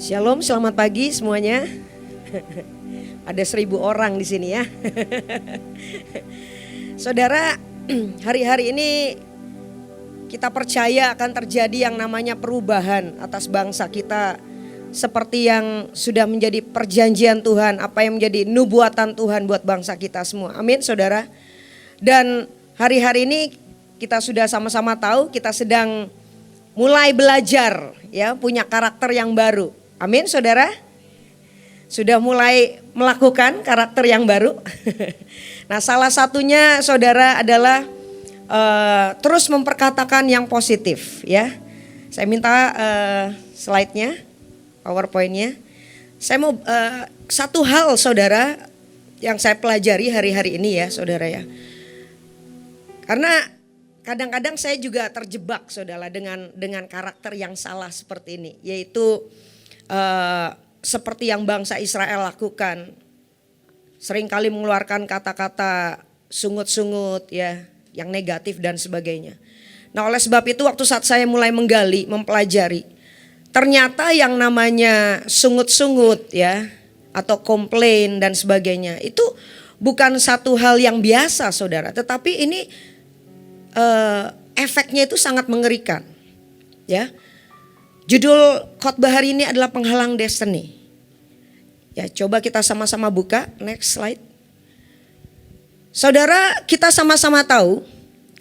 Shalom, selamat pagi semuanya. Ada 1000 orang di sini ya. Saudara, hari-hari ini kita percaya akan terjadi yang namanya perubahan atas bangsa kita. Seperti yang sudah menjadi perjanjian Tuhan, apa yang menjadi nubuatan Tuhan buat bangsa kita semua. Amin saudara. Dan hari-hari ini kita sudah sama-sama tahu kita sedang mulai belajar ya, punya karakter yang baru. Amin saudara. Sudah mulai melakukan karakter yang baru. Nah salah satunya saudara adalah terus memperkatakan yang positif ya. Saya minta slide-nya, PowerPoint-nya. Saya mau satu hal saudara yang saya pelajari hari-hari ini ya saudara ya. Karena kadang-kadang saya juga terjebak saudara dengan karakter yang salah seperti ini. Yaitu seperti yang bangsa Israel lakukan. Seringkali mengeluarkan kata-kata sungut-sungut ya, yang negatif dan sebagainya. Nah oleh sebab itu waktu saat saya mulai menggali, mempelajari, ternyata yang namanya sungut-sungut ya, atau komplain dan sebagainya, itu bukan satu hal yang biasa saudara. Tetapi ini efeknya itu sangat mengerikan ya. Judul khotbah hari ini adalah penghalang destiny. Ya, coba kita sama-sama buka next slide. Saudara, kita sama-sama tahu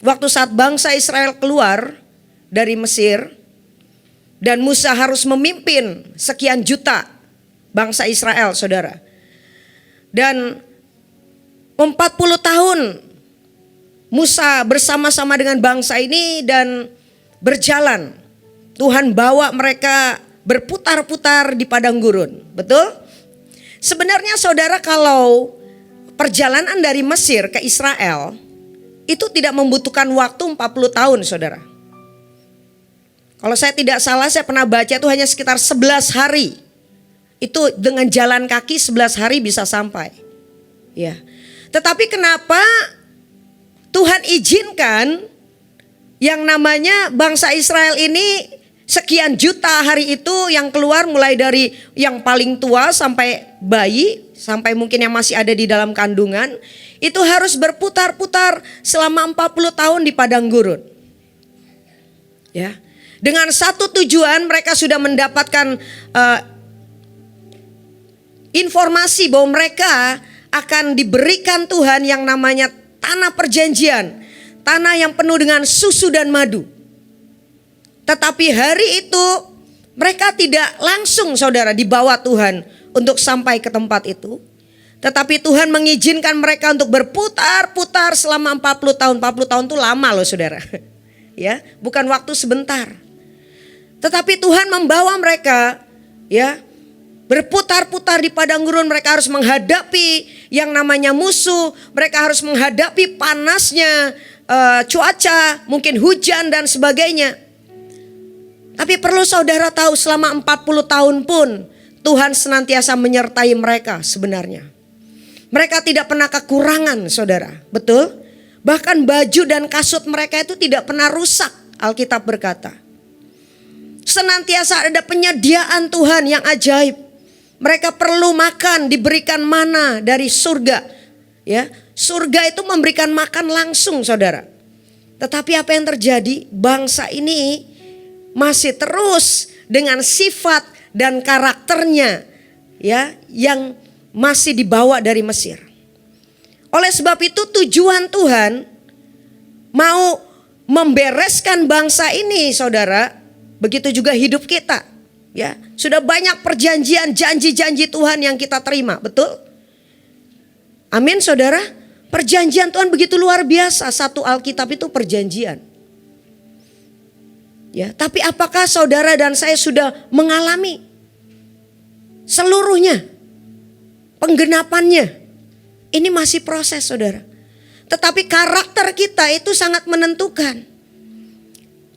waktu saat bangsa Israel keluar dari Mesir dan Musa harus memimpin sekian juta bangsa Israel, saudara. Dan 40 tahun Musa bersama-sama dengan bangsa ini dan berjalan. Tuhan bawa mereka berputar-putar di padang gurun, betul? Sebenarnya saudara kalau perjalanan dari Mesir ke Israel itu tidak membutuhkan waktu 40 tahun saudara. Kalau saya tidak salah saya pernah baca itu hanya sekitar 11 hari. Itu dengan jalan kaki 11 hari bisa sampai. Ya. Tetapi kenapa Tuhan izinkan yang namanya bangsa Israel ini sekian juta hari itu yang keluar mulai dari yang paling tua sampai bayi, sampai mungkin yang masih ada di dalam kandungan, itu harus berputar-putar selama 40 tahun di padang gurun. Ya. Dengan satu tujuan mereka sudah mendapatkan informasi bahwa mereka akan diberikan Tuhan yang namanya tanah perjanjian, tanah yang penuh dengan susu dan madu. Tetapi hari itu mereka tidak langsung saudara dibawa Tuhan untuk sampai ke tempat itu. Tetapi Tuhan mengizinkan mereka untuk berputar-putar selama 40 tahun. 40 tahun itu lama loh saudara. Ya, bukan waktu sebentar. Tetapi Tuhan membawa mereka ya berputar-putar di padang gurun. Mereka harus menghadapi yang namanya musuh. Mereka harus menghadapi panasnya cuaca, mungkin hujan dan sebagainya. Tapi perlu saudara tahu selama 40 tahun pun Tuhan senantiasa menyertai mereka sebenarnya. Mereka tidak pernah kekurangan saudara, betul? Bahkan baju dan kasut mereka itu tidak pernah rusak, Alkitab berkata. Senantiasa ada penyediaan Tuhan yang ajaib. Mereka perlu makan, diberikan mana dari surga. Ya, surga itu memberikan makan langsung saudara. Tetapi apa yang terjadi? Bangsa ini masih terus dengan sifat dan karakternya ya yang masih dibawa dari Mesir. Oleh sebab itu tujuan Tuhan mau membereskan bangsa ini saudara, begitu juga hidup kita. Ya, sudah banyak perjanjian, janji-janji Tuhan yang kita terima, betul? Amin saudara. Perjanjian Tuhan begitu luar biasa, satu Alkitab itu perjanjian. Ya, tapi apakah saudara dan saya sudah mengalami seluruhnya, penggenapannya? Ini masih proses saudara. Tetapi karakter kita itu sangat menentukan.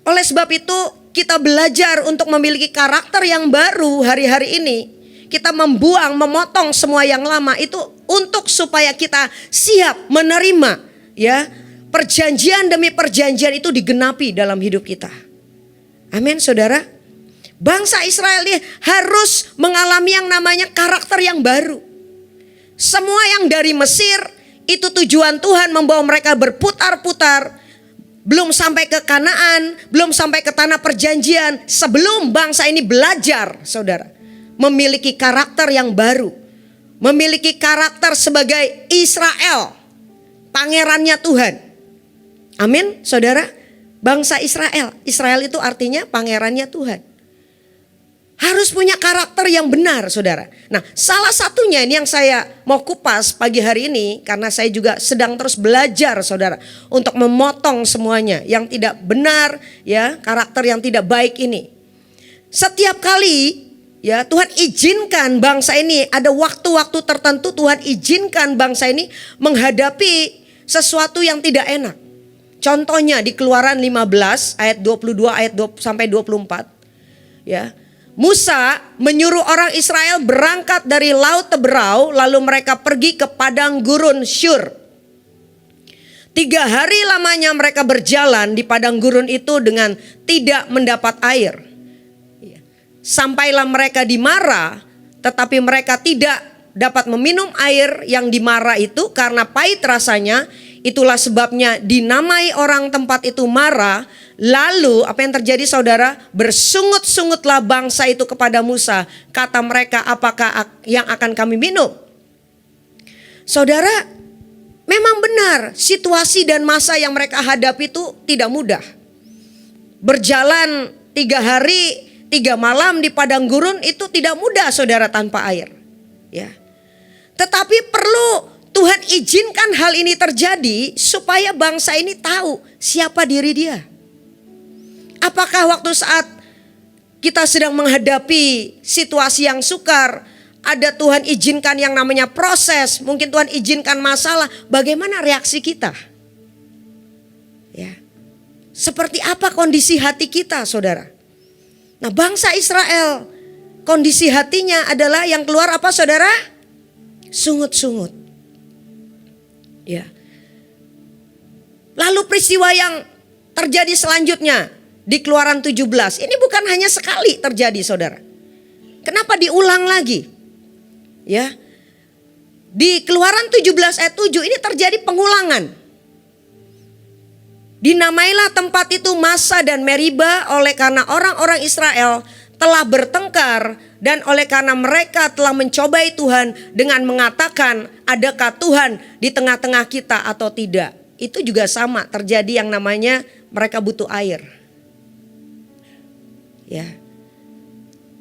Oleh sebab itu kita belajar untuk memiliki karakter yang baru hari-hari ini. Kita membuang, memotong semua yang lama itu untuk supaya kita siap menerima ya perjanjian demi perjanjian itu digenapi dalam hidup kita. Amin saudara. Bangsa Israel ini harus mengalami yang namanya karakter yang baru. Semua yang dari Mesir itu tujuan Tuhan membawa mereka berputar-putar. Belum sampai ke Kanaan, belum sampai ke tanah perjanjian. Sebelum bangsa ini belajar, saudara, memiliki karakter yang baru. Memiliki karakter sebagai Israel, pangerannya Tuhan. Amin, saudara. Bangsa Israel, Israel itu artinya pangerannya Tuhan. Harus punya karakter yang benar, saudara. Nah, salah satunya ini yang saya mau kupas pagi hari ini, karena saya juga sedang terus belajar, saudara, untuk memotong semuanya yang tidak benar, ya, karakter yang tidak baik ini. Setiap kali, ya, Tuhan izinkan bangsa ini, ada waktu-waktu tertentu Tuhan izinkan bangsa ini menghadapi sesuatu yang tidak enak. Contohnya di Keluaran 15 ayat 22 sampai 24, ya. Musa menyuruh orang Israel berangkat dari Laut Teberau, lalu mereka pergi ke padang gurun Syur. 3 hari lamanya mereka berjalan di padang gurun itu dengan tidak mendapat air. Sampailah mereka di Mara, tetapi mereka tidak dapat meminum air yang di Mara itu karena pahit rasanya. Itulah sebabnya dinamai orang tempat itu Mara. Lalu apa yang terjadi, saudara? Bersungut-sungutlah bangsa itu kepada Musa. Kata mereka, apakah yang akan kami minum? Saudara, memang benar situasi dan masa yang mereka hadapi itu tidak mudah. Berjalan 3 hari 3 malam di padang gurun itu tidak mudah, saudara, tanpa air, ya. Tetapi perlu Tuhan izinkan hal ini terjadi supaya bangsa ini tahu siapa diri dia. Apakah waktu saat kita sedang menghadapi situasi yang sukar, ada Tuhan izinkan yang namanya proses, mungkin Tuhan izinkan masalah, bagaimana reaksi kita? Ya. Seperti apa kondisi hati kita, saudara? Nah, bangsa Israel, kondisi hatinya adalah yang keluar apa, saudara? Sungut-sungut. Ya. Lalu peristiwa yang terjadi selanjutnya di Keluaran 17. Ini bukan hanya sekali terjadi, saudara. Kenapa diulang lagi? Ya. Di Keluaran 17 ayat 7 ini terjadi pengulangan. Dinamailah tempat itu Masa dan Meriba oleh karena orang-orang Israel telah bertengkar dan oleh karena mereka telah mencobai Tuhan dengan mengatakan, adakah Tuhan di tengah-tengah kita atau tidak? Itu juga sama terjadi yang namanya mereka butuh air. Ya.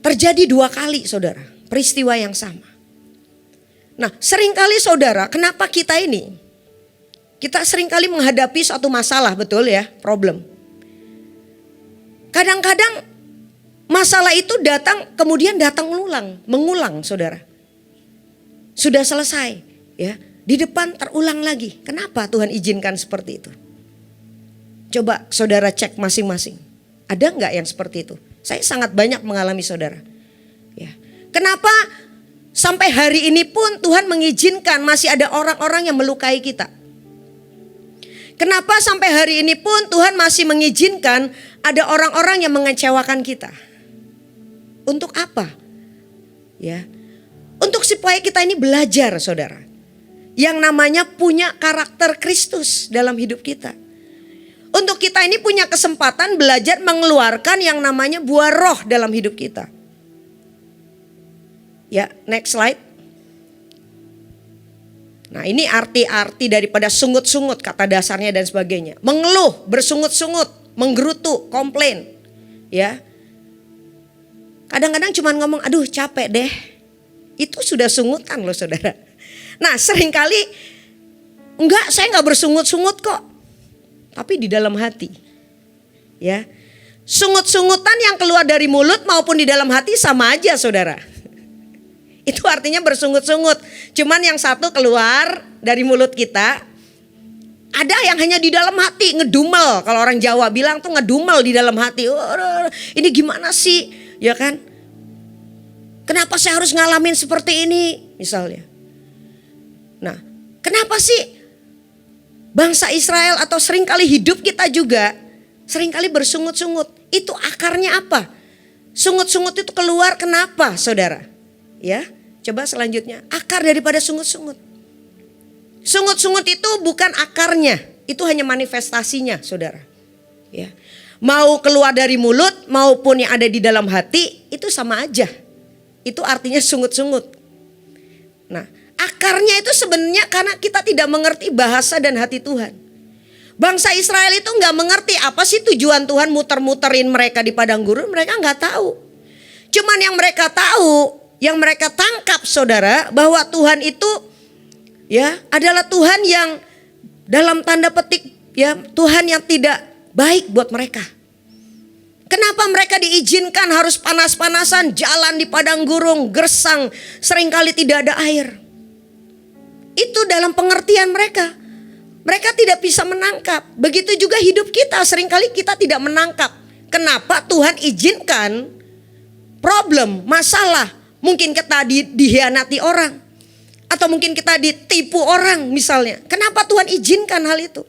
Terjadi 2 kali, saudara, peristiwa yang sama. Nah, seringkali, saudara, kenapa kita seringkali menghadapi suatu masalah, betul ya, problem. Kadang-kadang masalah itu datang mengulang, saudara. Sudah selesai, ya, di depan terulang lagi. Kenapa Tuhan izinkan seperti itu? Coba saudara cek masing-masing. Ada enggak yang seperti itu? Saya sangat banyak mengalami, saudara. Ya. Kenapa sampai hari ini pun Tuhan mengizinkan masih ada orang-orang yang melukai kita? Kenapa sampai hari ini pun Tuhan masih mengizinkan ada orang-orang yang mengecewakan kita? Untuk apa? Ya. Untuk supaya kita ini belajar, saudara. Yang namanya punya karakter Kristus dalam hidup kita. Untuk kita ini punya kesempatan belajar mengeluarkan yang namanya buah roh dalam hidup kita. Ya, next slide. Nah, ini arti-arti daripada sungut-sungut, kata dasarnya dan sebagainya. Mengeluh, bersungut-sungut, menggerutu, komplain. Ya. Kadang-kadang cuma ngomong, aduh capek deh. Itu sudah sungutan loh, saudara. Nah, seringkali saya enggak bersungut-sungut kok. Tapi di dalam hati. Ya. Sungut-sungutan yang keluar dari mulut maupun di dalam hati sama aja, saudara. Itu artinya bersungut-sungut. Cuman yang satu keluar dari mulut kita, ada yang hanya di dalam hati, ngedumel. Kalau orang Jawa bilang tuh ngedumel di dalam hati. Oh, ini gimana sih? Ya kan? Kenapa saya harus ngalamin seperti ini? Misalnya. Nah, kenapa sih bangsa Israel atau seringkali hidup kita juga seringkali bersungut-sungut? Itu akarnya apa? Sungut-sungut itu keluar kenapa, saudara? Ya, coba selanjutnya. Akar daripada sungut-sungut. Sungut-sungut itu bukan akarnya, itu hanya manifestasinya, saudara. Ya. Mau keluar dari mulut maupun yang ada di dalam hati itu sama aja. Itu artinya sungut-sungut. Nah, akarnya itu sebenarnya karena kita tidak mengerti bahasa dan hati Tuhan. Bangsa Israel itu nggak mengerti apa sih tujuan Tuhan muter-muterin mereka di padang gurun, mereka nggak tahu. Cuman yang mereka tahu, yang mereka tangkap, saudara, bahwa Tuhan itu ya adalah Tuhan yang dalam tanda petik ya Tuhan yang tidak baik buat mereka. Kenapa mereka diizinkan harus panas-panasan jalan di padang gurun, gersang, seringkali tidak ada air. Itu dalam pengertian mereka. Mereka tidak bisa menangkap. Begitu juga hidup kita, seringkali kita tidak menangkap. Kenapa Tuhan izinkan problem, masalah. Mungkin kita dihianati orang. Atau mungkin kita ditipu orang misalnya. Kenapa Tuhan izinkan hal itu?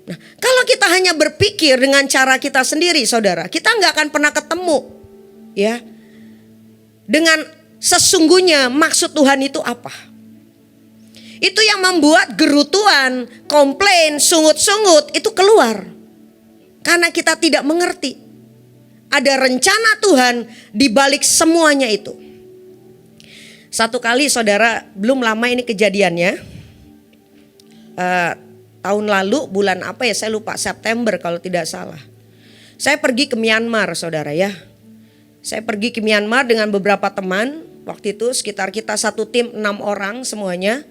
Nah, kalau kita hanya berpikir dengan cara kita sendiri, saudara, kita nggak akan pernah ketemu, ya, dengan sesungguhnya maksud Tuhan itu apa. Itu yang membuat gerutuan, komplain, sungut-sungut itu keluar. Karena kita tidak mengerti. Ada rencana Tuhan di balik semuanya itu. Satu kali, saudara, belum lama ini kejadiannya. Tahun lalu bulan apa ya, saya lupa, September kalau tidak salah. Saya pergi ke Myanmar, saudara ya. Saya pergi ke Myanmar dengan beberapa teman. Waktu itu sekitar kita satu tim 6 orang semuanya.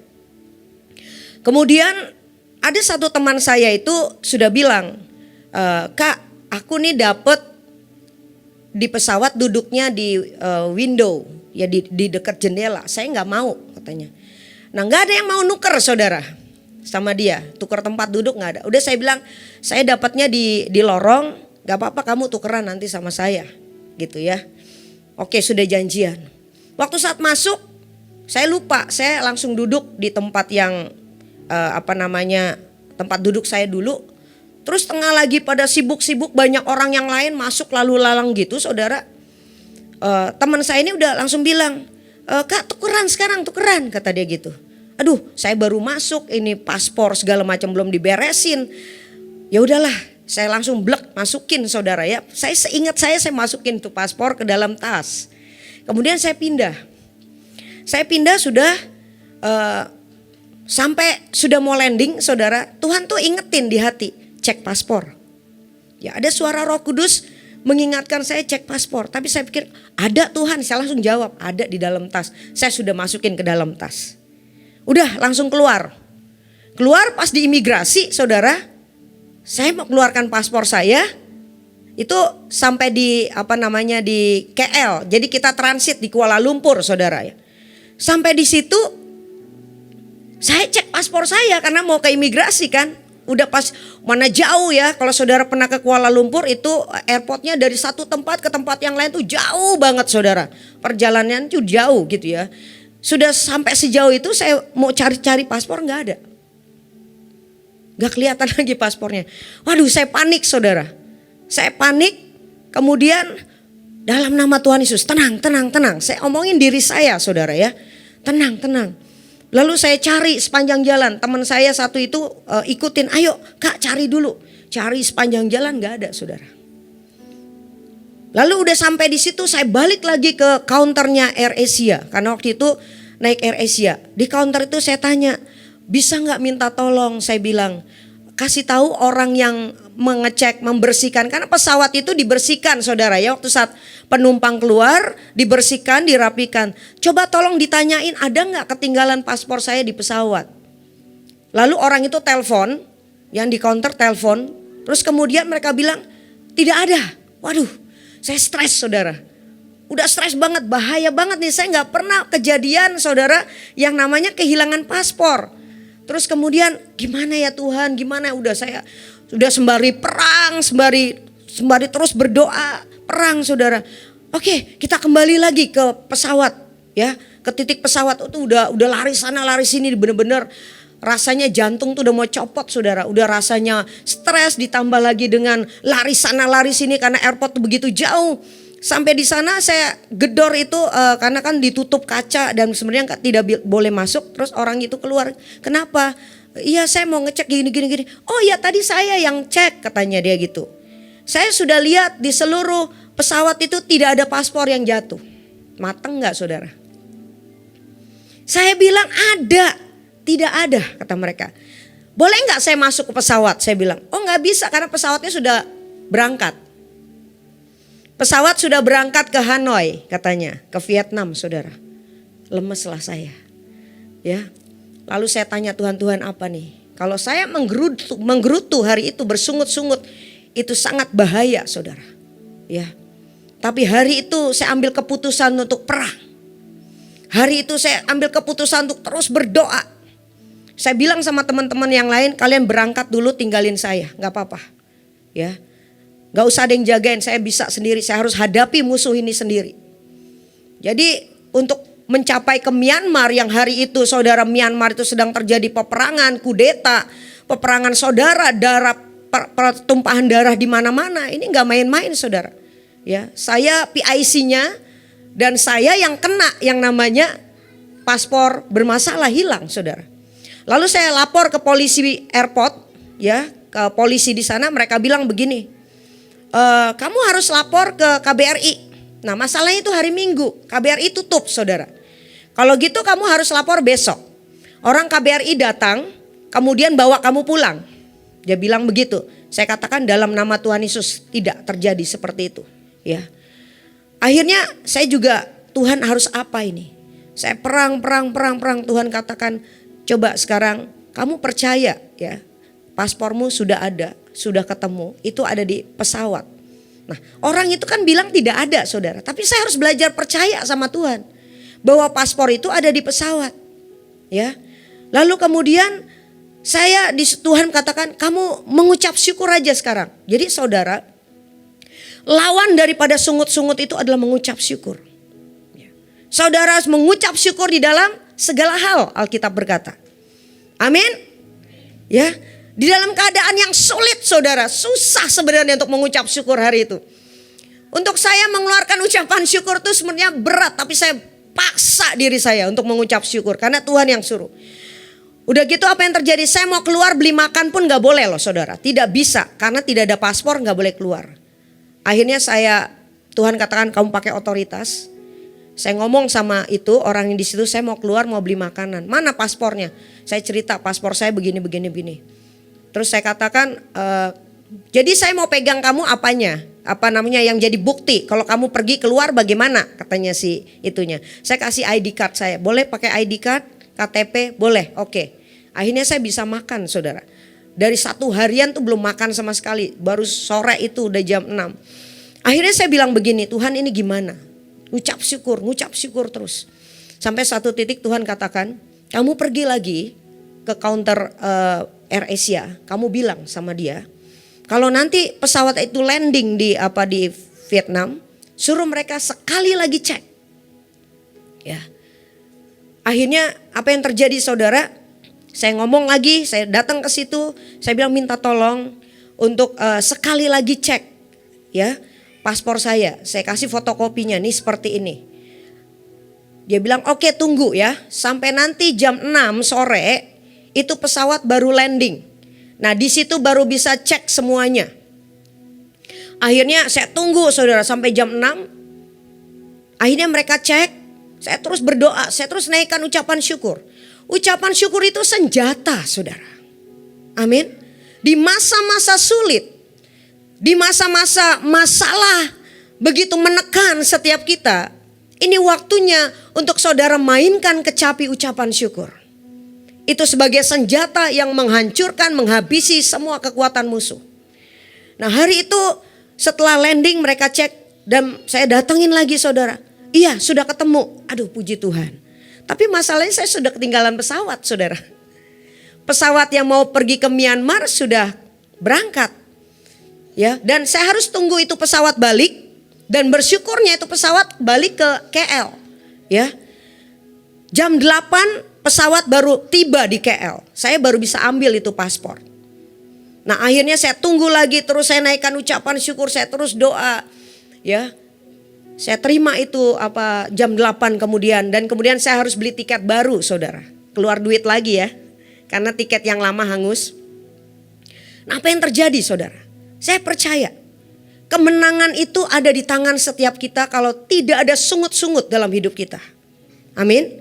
Kemudian ada satu teman saya itu sudah bilang, Kak, aku nih dapet di pesawat duduknya di window, ya di dekat jendela. Saya nggak mau katanya. Nah, nggak ada yang mau nuker, saudara, sama dia, tukar tempat duduk nggak ada. Udah saya bilang, saya dapatnya di lorong, nggak apa-apa kamu tukeran nanti sama saya, gitu ya. Oke, sudah janjian. Waktu saat masuk, saya lupa, saya langsung duduk di tempat yang tempat duduk saya dulu. Terus tengah lagi pada sibuk-sibuk, banyak orang yang lain masuk lalu lalang gitu, saudara. Teman saya ini udah langsung bilang, Kak tukeran sekarang, tukeran, kata dia gitu. Aduh, saya baru masuk, ini paspor segala macam belum diberesin. Ya udahlah, saya langsung blek masukin, saudara ya. Saya seingat saya masukin tuh paspor ke dalam tas. Kemudian saya pindah. Saya pindah sudah sampai sudah mau landing, saudara. Tuhan tuh ingetin di hati, cek paspor. Ya ada suara Roh Kudus mengingatkan saya cek paspor. Tapi saya pikir ada Tuhan, saya langsung jawab ada di dalam tas. Saya sudah masukin ke dalam tas. Udah langsung keluar. Keluar pas di imigrasi, saudara. Saya mau keluarkan paspor saya. Itu sampai di di KL. Jadi kita transit di Kuala Lumpur, saudara ya. Sampai di situ saya cek paspor saya karena mau ke imigrasi kan. Udah pas mana jauh ya. Kalau saudara pernah ke Kuala Lumpur itu airportnya dari satu tempat ke tempat yang lain tuh jauh banget, saudara. Perjalanan tuh jauh gitu ya. Sudah sampai sejauh itu saya mau cari-cari paspor nggak ada. Nggak kelihatan lagi paspornya. Waduh, saya panik, saudara. Saya panik. Kemudian dalam nama Tuhan Yesus, tenang, tenang, tenang. Saya omongin diri saya, saudara ya. Tenang, tenang. Lalu saya cari sepanjang jalan. Teman saya satu itu ikutin, ayo Kak cari dulu. Cari sepanjang jalan nggak ada, saudara. Lalu udah sampai di situ saya balik lagi ke counternya AirAsia. Karena waktu itu naik AirAsia. Di counter itu saya tanya, bisa nggak minta tolong? Saya bilang, kasih tahu orang yang mengecek, membersihkan. Karena pesawat itu dibersihkan, saudara ya. Waktu saat penumpang keluar, dibersihkan, dirapikan. Coba tolong ditanyain ada nggak ketinggalan paspor saya di pesawat. Lalu orang itu telepon, yang di counter telepon. Terus kemudian mereka bilang tidak ada. Waduh, saya stres, saudara. Udah stres banget, bahaya banget nih. Saya nggak pernah kejadian, saudara, yang namanya kehilangan paspor. Terus kemudian gimana ya Tuhan, gimana, udah saya sudah sembari perang, sembari terus berdoa, perang, saudara. Oke, kita kembali lagi ke pesawat ya, ke titik pesawat itu udah lari sana lari sini, bener-bener rasanya jantung tuh udah mau copot, saudara. Udah rasanya stres ditambah lagi dengan lari sana lari sini karena airport tuh begitu jauh. Sampai di sana saya gedor itu karena kan ditutup kaca dan sebenarnya tidak boleh masuk. Terus orang itu keluar, kenapa? Iya saya mau ngecek gini. Oh ya tadi saya yang cek, katanya dia gitu. Saya sudah lihat di seluruh pesawat itu tidak ada paspor yang jatuh. Mateng gak saudara? Saya bilang ada, tidak ada kata mereka. Boleh gak saya masuk ke pesawat? Saya bilang, oh gak bisa karena pesawatnya sudah berangkat. Pesawat sudah berangkat ke Hanoi katanya, ke Vietnam saudara. Lemeslah saya. Ya. Lalu saya tanya Tuhan apa nih? Kalau saya menggerutu hari itu bersungut-sungut, itu sangat bahaya saudara. Ya. Tapi hari itu saya ambil keputusan untuk perang. Hari itu saya ambil keputusan untuk terus berdoa. Saya bilang sama teman-teman yang lain, kalian berangkat dulu tinggalin saya, gak apa-apa. Ya. Gak usah ada yang jagain, saya bisa sendiri, saya harus hadapi musuh ini sendiri. Jadi untuk mencapai ke Myanmar yang hari itu saudara, Myanmar itu sedang terjadi peperangan, kudeta, peperangan saudara, darah, pertumpahan darah di mana-mana. Ini nggak main-main saudara. Ya, saya PIC-nya dan saya yang kena yang namanya paspor bermasalah hilang saudara. Lalu saya lapor ke polisi airport, ya, ke polisi di sana. Mereka bilang begini, kamu harus lapor ke KBRI. Nah masalahnya itu hari Minggu, KBRI tutup saudara. Kalau gitu kamu harus lapor besok. Orang KBRI datang, kemudian bawa kamu pulang. Dia bilang begitu. Saya katakan dalam nama Tuhan Yesus tidak terjadi seperti itu. Ya. Akhirnya saya juga, Tuhan harus apa ini? Saya perang. Tuhan katakan, coba sekarang kamu percaya ya. Paspormu sudah ada, sudah ketemu, itu ada di pesawat. Nah orang itu kan bilang tidak ada saudara. Tapi saya harus belajar percaya sama Tuhan. Bahwa paspor itu ada di pesawat. Ya. Lalu kemudian Tuhan katakan kamu mengucap syukur aja sekarang. Jadi saudara, lawan daripada sungut-sungut itu adalah mengucap syukur. Ya. Saudara harus mengucap syukur di dalam segala hal, Alkitab berkata. Amin. Ya. Di dalam keadaan yang sulit saudara, susah sebenarnya untuk mengucap syukur hari itu. Untuk saya mengeluarkan ucapan syukur itu sebenarnya berat, tapi saya paksa diri saya untuk mengucap syukur karena Tuhan yang suruh. Udah gitu apa yang terjadi? Saya mau keluar beli makan pun gak boleh loh saudara. Tidak bisa karena tidak ada paspor, gak boleh keluar. Akhirnya Tuhan katakan kamu pakai otoritas. Saya ngomong sama itu orang yang di situ, saya mau keluar mau beli makanan. Mana paspornya? Saya cerita paspor saya begini. Terus saya katakan, jadi saya mau pegang kamu apanya? Apa namanya yang jadi bukti? Kalau kamu pergi keluar bagaimana? Katanya si itunya. Saya kasih ID card saya. Boleh pakai ID card? KTP? Boleh. Oke. Akhirnya saya bisa makan saudara. Dari 1 harian tuh belum makan sama sekali. Baru sore itu udah jam 6. Akhirnya saya bilang begini, Tuhan ini gimana? Ngucap syukur terus. Sampai satu titik Tuhan katakan, kamu pergi lagi ke counter AirAsia, kamu bilang sama dia, kalau nanti pesawat itu landing di Vietnam, suruh mereka sekali lagi cek. Ya. Akhirnya apa yang terjadi saudara? Saya ngomong lagi, saya datang ke situ, saya bilang minta tolong untuk sekali lagi cek, ya paspor saya kasih fotokopinya nih seperti ini. Dia bilang oke tunggu ya, sampai nanti jam 6 sore. Itu pesawat baru landing. Nah di situ baru bisa cek semuanya. Akhirnya saya tunggu saudara sampai jam 6. Akhirnya mereka cek. Saya terus berdoa. Saya terus naikkan ucapan syukur. Ucapan syukur itu senjata saudara. Amin. Di masa-masa sulit. Di masa-masa masalah. Begitu menekan setiap kita. Ini waktunya untuk saudara mainkan kecapi ucapan syukur. Itu sebagai senjata yang menghancurkan, menghabisi semua kekuatan musuh. Nah hari itu setelah landing mereka cek dan saya datengin lagi saudara. Iya sudah ketemu, aduh puji Tuhan. Tapi masalahnya saya sudah ketinggalan pesawat saudara. Pesawat yang mau pergi ke Myanmar sudah berangkat. Ya, dan saya harus tunggu itu pesawat balik dan bersyukurnya itu pesawat balik ke KL. Ya. Jam 8 pesawat baru tiba di KL. Saya baru bisa ambil itu paspor. Nah akhirnya saya tunggu lagi terus saya naikkan ucapan syukur. Saya terus doa. Ya. Saya terima itu jam 8 kemudian, dan kemudian saya harus beli tiket baru, saudara. Keluar duit lagi ya, karena tiket yang lama hangus. Nah, apa yang terjadi, saudara? Saya percaya kemenangan itu ada di tangan setiap kita kalau tidak ada sungut-sungut dalam hidup kita. Amin.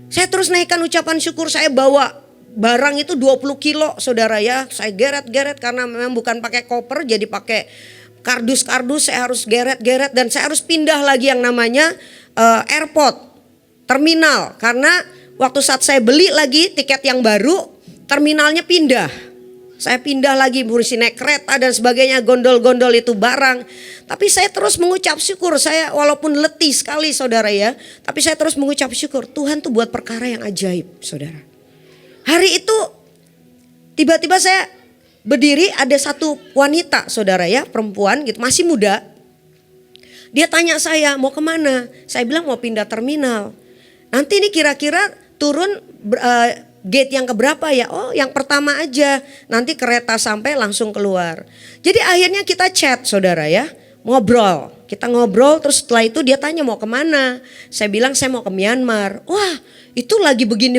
Saya terus naikkan ucapan syukur. Saya bawa barang itu 20 kilo, saudara ya. Saya geret-geret karena memang bukan pakai koper, jadi pakai kardus-kardus. Saya harus geret-geret dan saya harus pindah lagi yang namanya airport, terminal. Karena waktu saat saya beli lagi tiket yang baru, terminalnya pindah. Saya pindah lagi, mesti naik kereta dan sebagainya, gondol-gondol itu barang. Tapi saya terus mengucap syukur. Saya walaupun letih sekali, saudara ya, tapi saya terus mengucap syukur. Tuhan tuh buat perkara yang ajaib, saudara. Hari itu tiba-tiba saya berdiri, ada satu wanita, saudara ya, perempuan gitu, masih muda. Dia tanya saya, mau kemana? Saya bilang mau pindah terminal. Nanti ini kira-kira turun gate yang keberapa ya? Oh, yang pertama aja. Nanti kereta sampai langsung keluar. Jadi akhirnya kita chat, saudara ya, ngobrol. Kita ngobrol, terus setelah itu dia tanya mau kemana. Saya bilang saya mau ke Myanmar. Wah, itu lagi begini.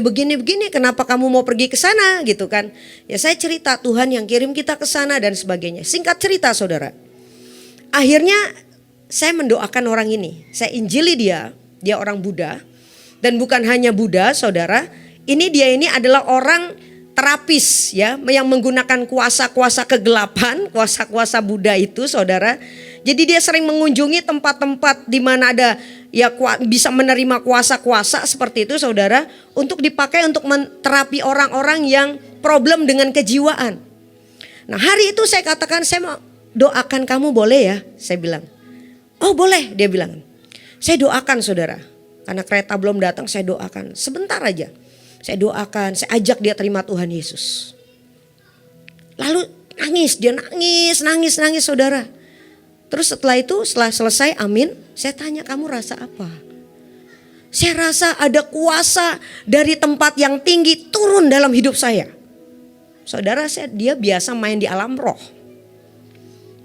Kenapa kamu mau pergi ke sana gitu kan? Ya saya cerita Tuhan yang kirim kita ke sana dan sebagainya. Singkat cerita, saudara. Akhirnya saya mendoakan orang ini. Saya injili dia orang Buddha. Dan bukan hanya Buddha, saudara. Dia adalah orang terapis ya, yang menggunakan kuasa-kuasa kegelapan, kuasa-kuasa Buddha itu, saudara. Jadi dia sering mengunjungi tempat-tempat di mana ada ya bisa menerima kuasa-kuasa seperti itu, saudara, untuk dipakai untuk menterapi orang-orang yang problem dengan kejiwaan. Nah, hari itu saya katakan saya mau doakan kamu, boleh ya? Saya bilang. Oh, boleh, dia bilang. Saya doakan, saudara. Karena kereta belum datang, saya doakan sebentar aja. Saya doakan, saya ajak dia terima Tuhan Yesus. Lalu dia nangis, saudara. Terus setelah itu, setelah selesai amin, saya tanya, kamu rasa apa? Saya rasa ada kuasa dari tempat yang tinggi turun dalam hidup saya. Saudara, dia biasa main di alam roh.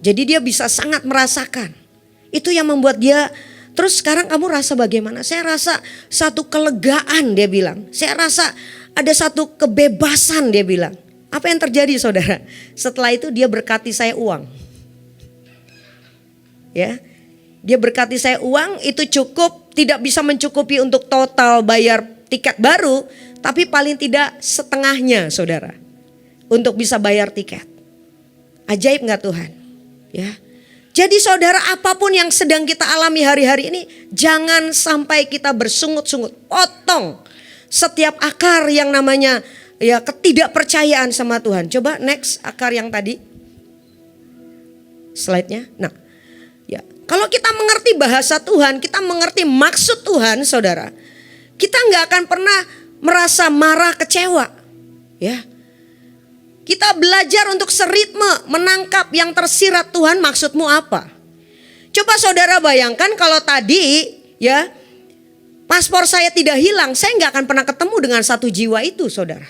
Jadi dia bisa sangat merasakan. Itu yang membuat dia. Terus sekarang kamu rasa bagaimana? Saya rasa satu kelegaan, dia bilang. Saya rasa ada satu kebebasan, dia bilang. Apa yang terjadi, saudara? Setelah itu dia berkati saya uang. Ya, dia berkati saya uang, itu cukup, tidak bisa mencukupi untuk total bayar tiket baru, tapi paling tidak setengahnya, saudara, untuk bisa bayar tiket. Ajaib nggak Tuhan? Ya. Jadi saudara, apapun yang sedang kita alami hari-hari ini, jangan sampai kita bersungut-sungut. Potong setiap akar yang namanya ya ketidakpercayaan sama Tuhan. Coba next akar yang tadi. Slide-nya. Nah, ya, kalau kita mengerti bahasa Tuhan, kita mengerti maksud Tuhan, saudara, kita nggak akan pernah merasa marah, kecewa. Ya. Kita belajar untuk seritme menangkap yang tersirat Tuhan, maksudmu apa. Coba saudara bayangkan kalau tadi ya paspor saya tidak hilang, saya nggak akan pernah ketemu dengan satu jiwa itu, saudara.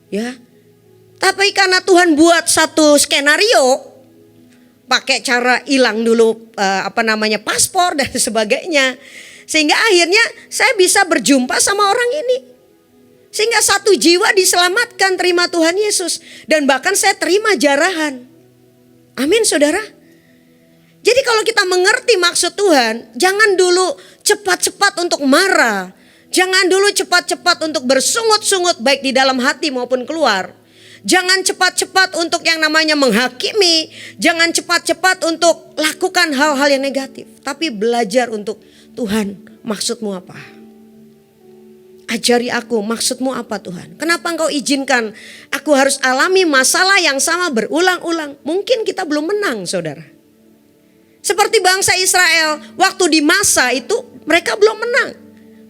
Ya, tapi karena Tuhan buat satu skenario, pakai cara hilang dulu paspor dan sebagainya, sehingga akhirnya saya bisa berjumpa sama orang ini. Sehingga satu jiwa diselamatkan, terima Tuhan Yesus. Dan bahkan saya terima jarahan. Amin, saudara. Jadi kalau kita mengerti maksud Tuhan, jangan dulu cepat-cepat untuk marah. Jangan dulu cepat-cepat untuk bersungut-sungut baik di dalam hati maupun keluar. Jangan cepat-cepat untuk yang namanya menghakimi. Jangan cepat-cepat untuk lakukan hal-hal yang negatif. Tapi belajar untuk Tuhan, maksudmu apa? Ajari aku, maksudmu apa Tuhan? Kenapa engkau izinkan aku harus alami masalah yang sama berulang-ulang? Mungkin kita belum menang, saudara. Seperti bangsa Israel, waktu di masa itu mereka belum menang.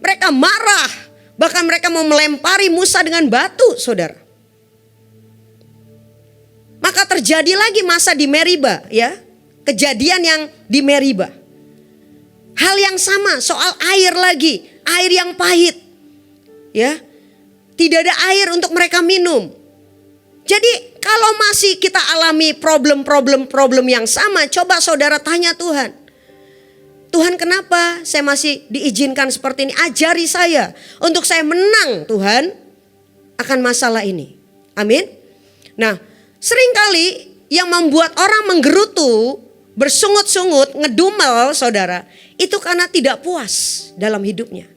Mereka marah, bahkan mereka mau melempari Musa dengan batu, saudara. Maka terjadi lagi masa di Meriba, ya. Kejadian yang di Meriba. Hal yang sama, soal air lagi, air yang pahit. Ya, tidak ada air untuk mereka minum. Jadi kalau masih kita alami problem yang sama, coba saudara tanya Tuhan. Tuhan, kenapa saya masih diizinkan seperti ini? Ajari saya untuk saya menang Tuhan akan masalah ini. Amin. Nah, seringkali yang membuat orang menggerutu, bersungut-sungut, ngedumel saudara, itu karena tidak puas dalam hidupnya.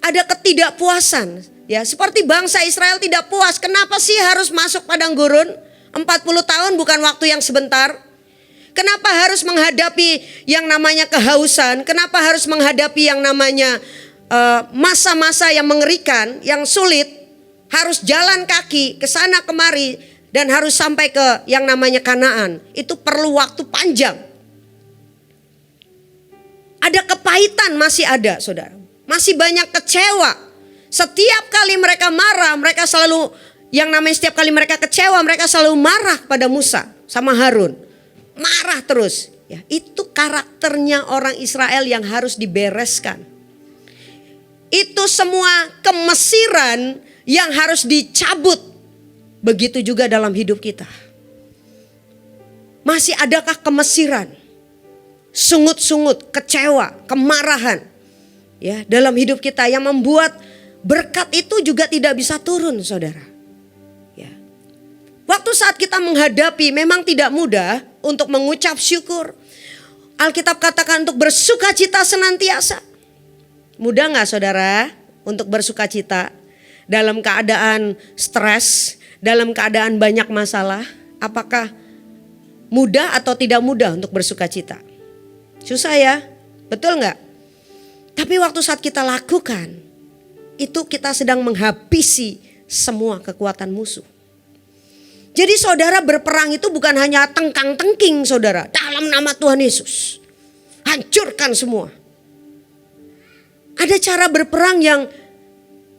Ada ketidakpuasan, ya, seperti bangsa Israel tidak puas. Kenapa sih harus masuk padang gurun? 40 tahun bukan waktu yang sebentar. Kenapa harus menghadapi yang namanya kehausan? Kenapa harus menghadapi yang namanya masa-masa yang mengerikan, yang sulit? Harus jalan kaki ke sana kemari dan harus sampai ke yang namanya Kanaan. Itu perlu waktu panjang. Ada kepahitan masih ada, saudara. Masih banyak kecewa. Setiap kali mereka marah, mereka selalu, yang namanya setiap kali mereka kecewa, mereka selalu marah pada Musa sama Harun. Marah terus. Ya, itu karakternya orang Israel yang harus dibereskan. Itu semua kemesiran yang harus dicabut. Begitu juga dalam hidup kita. Masih adakah kemesiran, sungut-sungut, kecewa, kemarahan, ya, dalam hidup kita yang membuat berkat itu juga tidak bisa turun, saudara. Ya. Waktu saat kita menghadapi memang tidak mudah untuk mengucap syukur. Alkitab katakan untuk bersukacita senantiasa. Mudah gak saudara untuk bersukacita dalam keadaan stres, dalam keadaan banyak masalah? Apakah mudah atau tidak mudah untuk bersukacita? Susah ya, betul gak? Tapi waktu saat kita lakukan, itu kita sedang menghabisi semua kekuatan musuh. Jadi saudara berperang itu bukan hanya tengkang-tengking saudara. Dalam nama Tuhan Yesus, hancurkan semua. Ada cara berperang yang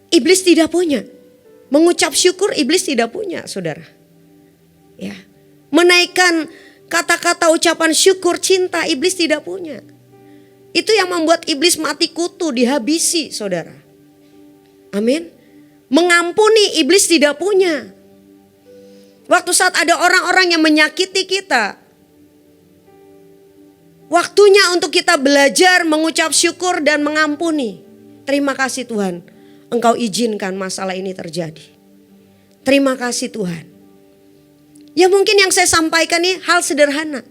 iblis tidak punya. Mengucap syukur iblis tidak punya, saudara. Ya. Menaikkan kata-kata ucapan syukur, cinta, iblis tidak punya. Itu yang membuat iblis mati kutu, dihabisi, saudara. Amin. Mengampuni iblis tidak punya. Waktu saat ada orang-orang yang menyakiti kita, waktunya untuk kita belajar mengucap syukur dan mengampuni. Terima kasih Tuhan, Engkau izinkan masalah ini terjadi. Terima kasih Tuhan. Ya mungkin yang saya sampaikan ini hal sederhana.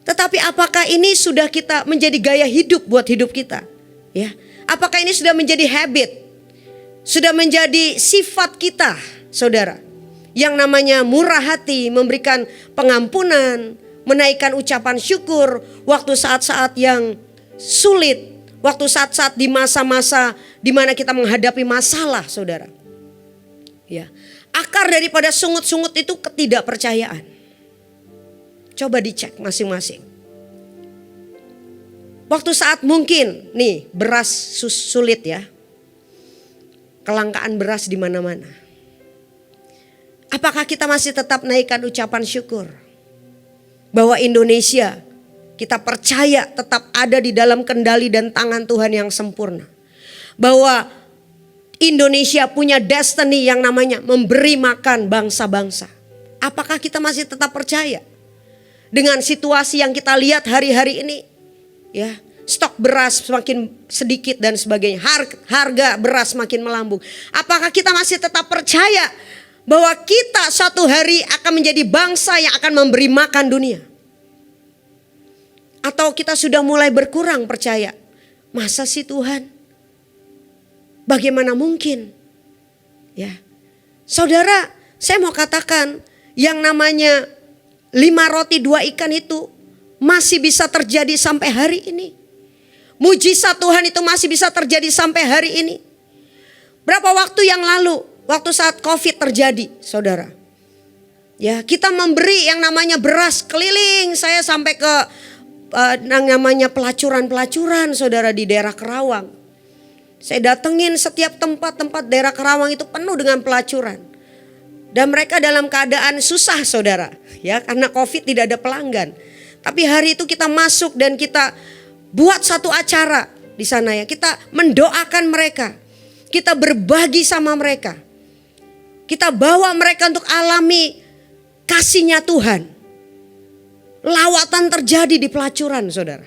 Tetapi apakah ini sudah kita menjadi gaya hidup buat hidup kita? Ya, apakah ini sudah menjadi habit? Sudah menjadi sifat kita, saudara? Yang namanya murah hati, memberikan pengampunan, menaikkan ucapan syukur waktu saat-saat yang sulit. Waktu saat-saat di masa-masa di mana kita menghadapi masalah, saudara. Ya, akar daripada sungut-sungut itu ketidakpercayaan. Coba dicek masing-masing. Waktu saat mungkin nih beras sulit ya. Kelangkaan beras di mana-mana. Apakah kita masih tetap naikkan ucapan syukur? Bahwa Indonesia kita percaya tetap ada di dalam kendali dan tangan Tuhan yang sempurna. Bahwa Indonesia punya destiny yang namanya memberi makan bangsa-bangsa. Apakah kita masih tetap percaya? Dengan situasi yang kita lihat hari-hari ini, ya, stok beras semakin sedikit dan sebagainya, harga beras makin melambung. Apakah kita masih tetap percaya bahwa kita suatu hari akan menjadi bangsa yang akan memberi makan dunia? Atau kita sudah mulai berkurang percaya? Masa sih Tuhan? Bagaimana mungkin? Ya, saudara, saya mau katakan yang namanya 5 roti 2 ikan itu masih bisa terjadi sampai hari ini. Mujizat Tuhan itu masih bisa terjadi sampai hari ini. Berapa waktu yang lalu, waktu saat COVID terjadi, saudara. Ya, kita memberi yang namanya beras keliling. Saya sampai ke yang namanya pelacuran-pelacuran, saudara, di daerah Kerawang. Saya datengin setiap tempat-tempat daerah Kerawang itu penuh dengan pelacuran. Dan mereka dalam keadaan susah, saudara. Ya, karena COVID tidak ada pelanggan. Tapi hari itu kita masuk dan kita buat satu acara di sana ya. Kita mendoakan mereka. Kita berbagi sama mereka. Kita bawa mereka untuk alami kasihnya Tuhan. Lawatan terjadi di pelacuran, saudara.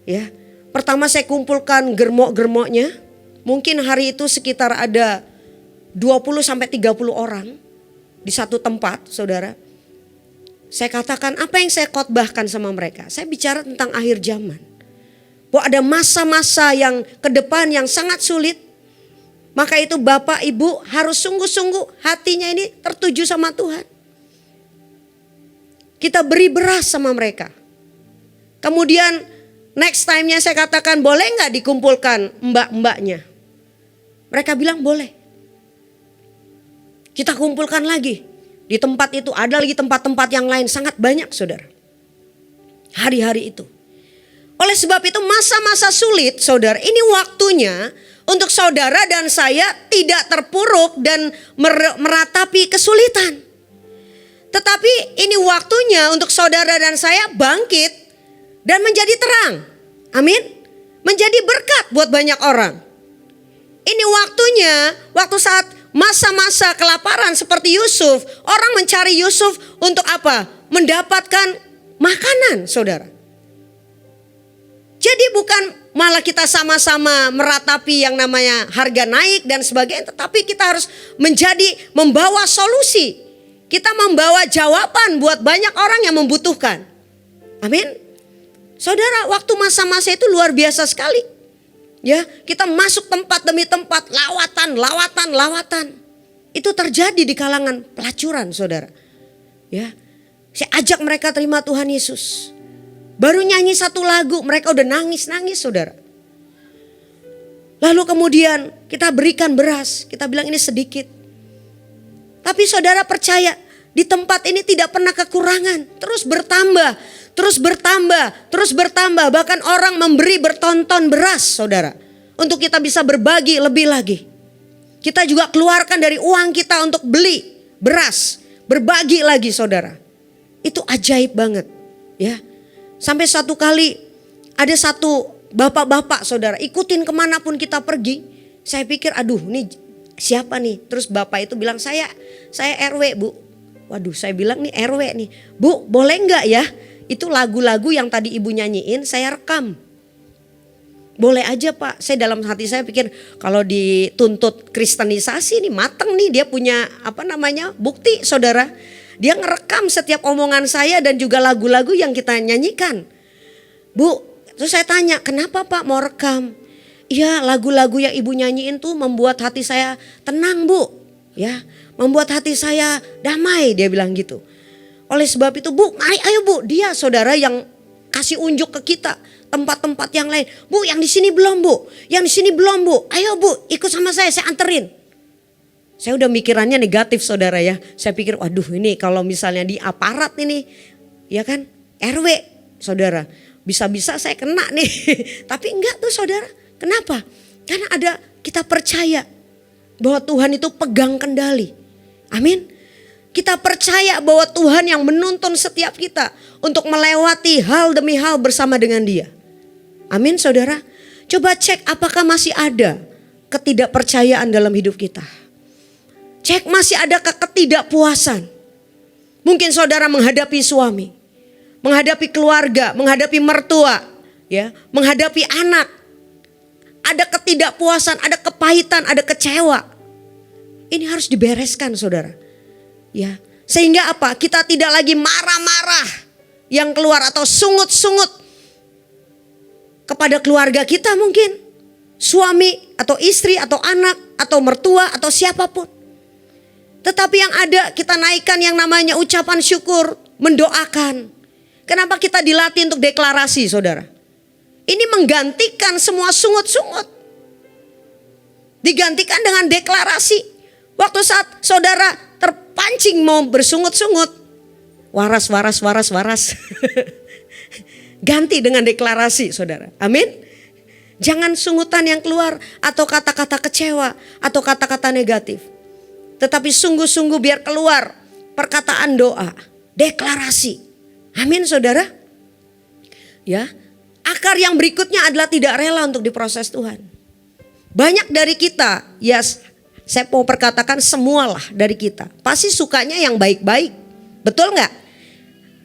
Ya, pertama saya kumpulkan germok-germoknya. Mungkin hari itu sekitar ada 20-30 orang di satu tempat, saudara. Saya katakan apa yang saya khotbahkan sama mereka. Saya bicara tentang akhir zaman. Bahwa ada masa-masa yang ke depan yang sangat sulit. Maka itu Bapak Ibu harus sungguh-sungguh hatinya ini tertuju sama Tuhan. Kita beri beras sama mereka. Kemudian next time-nya saya katakan boleh gak dikumpulkan mbak-mbaknya. Mereka bilang boleh. Kita kumpulkan lagi. Di tempat itu ada lagi tempat-tempat yang lain sangat banyak, saudara. Hari-hari itu. Oleh sebab itu masa-masa sulit, saudara, ini waktunya untuk saudara dan saya tidak terpuruk dan meratapi kesulitan. Tetapi ini waktunya untuk saudara dan saya bangkit dan menjadi terang. Amin. Menjadi berkat buat banyak orang. Ini waktunya, waktu saat masa-masa kelaparan seperti Yusuf. Orang mencari Yusuf untuk apa? Mendapatkan makanan, saudara. Jadi bukan malah kita sama-sama meratapi yang namanya harga naik dan sebagainya. Tetapi kita harus membawa solusi. Kita membawa jawaban buat banyak orang yang membutuhkan. Amin. Saudara, waktu masa-masa itu luar biasa sekali. Ya, kita masuk tempat demi tempat, lawatan. Itu terjadi di kalangan pelacuran, saudara. Ya, saya ajak mereka terima Tuhan Yesus. Baru nyanyi satu lagu, mereka udah nangis-nangis, saudara. Lalu kemudian kita berikan beras, kita bilang ini sedikit. Tapi saudara percaya, di tempat ini tidak pernah kekurangan, terus bertambah. Bahkan orang memberi bertonton beras, saudara. Untuk kita bisa berbagi lebih lagi. Kita juga keluarkan dari uang kita untuk beli beras. Berbagi lagi, saudara. Itu ajaib banget. Ya. Sampai satu kali ada satu bapak-bapak, saudara. Ikutin kemanapun kita pergi. Saya pikir aduh ini siapa nih? Terus bapak itu bilang saya RW, Bu. Waduh, saya bilang nih RW nih. Bu, boleh enggak ya? Itu lagu-lagu yang tadi ibu nyanyiin saya rekam. Boleh aja Pak. Saya dalam hati saya pikir kalau dituntut kristenisasi nih mateng nih, dia punya bukti, saudara. Dia ngerekam setiap omongan saya dan juga lagu-lagu yang kita nyanyikan. Bu, terus saya tanya, kenapa Pak mau rekam? Iya, lagu-lagu yang ibu nyanyiin tuh membuat hati saya tenang, Bu. Ya, membuat hati saya damai, dia bilang gitu. Oleh sebab itu, Bu, mari ayo Bu, dia saudara yang kasih unjuk ke kita tempat-tempat yang lain. Bu, yang di sini belum, Bu. Yang di sini belum, Bu. Ayo Bu, ikut sama saya anterin. Saya udah mikirannya negatif, saudara ya. Saya pikir, waduh ini kalau misalnya di aparat ini, ya kan, RW, saudara. Bisa-bisa saya kena nih. Tapi enggak tuh, saudara. Kenapa? Karena kita percaya bahwa Tuhan itu pegang kendali. Amin. Kita percaya bahwa Tuhan yang menuntun setiap kita untuk melewati hal demi hal bersama dengan Dia. Amin, saudara. Coba cek apakah masih ada ketidakpercayaan dalam hidup kita. Cek masih adakah ketidakpuasan. Mungkin saudara menghadapi suami, menghadapi keluarga, menghadapi mertua, ya, menghadapi anak. Ada ketidakpuasan, ada kepahitan, ada kecewa. Ini harus dibereskan, saudara. Ya, sehingga apa? Kita tidak lagi marah-marah yang keluar atau sungut-sungut kepada keluarga kita mungkin. Suami atau istri atau anak atau mertua atau siapapun. Tetapi yang ada kita naikkan yang namanya ucapan syukur, mendoakan. Kenapa kita dilatih untuk deklarasi, saudara? Ini menggantikan semua sungut-sungut. Digantikan dengan deklarasi. Waktu saat saudara terpancing mau bersungut-sungut. Waras. Ganti dengan deklarasi, saudara. Amin. Jangan sungutan yang keluar atau kata-kata kecewa atau kata-kata negatif. Tetapi sungguh-sungguh biar keluar perkataan doa, deklarasi. Amin, saudara. Ya. Akar yang berikutnya adalah tidak rela untuk diproses Tuhan. Banyak dari kita, ya Saya mau perkatakan semualah dari kita pasti sukanya yang baik-baik. Betul nggak?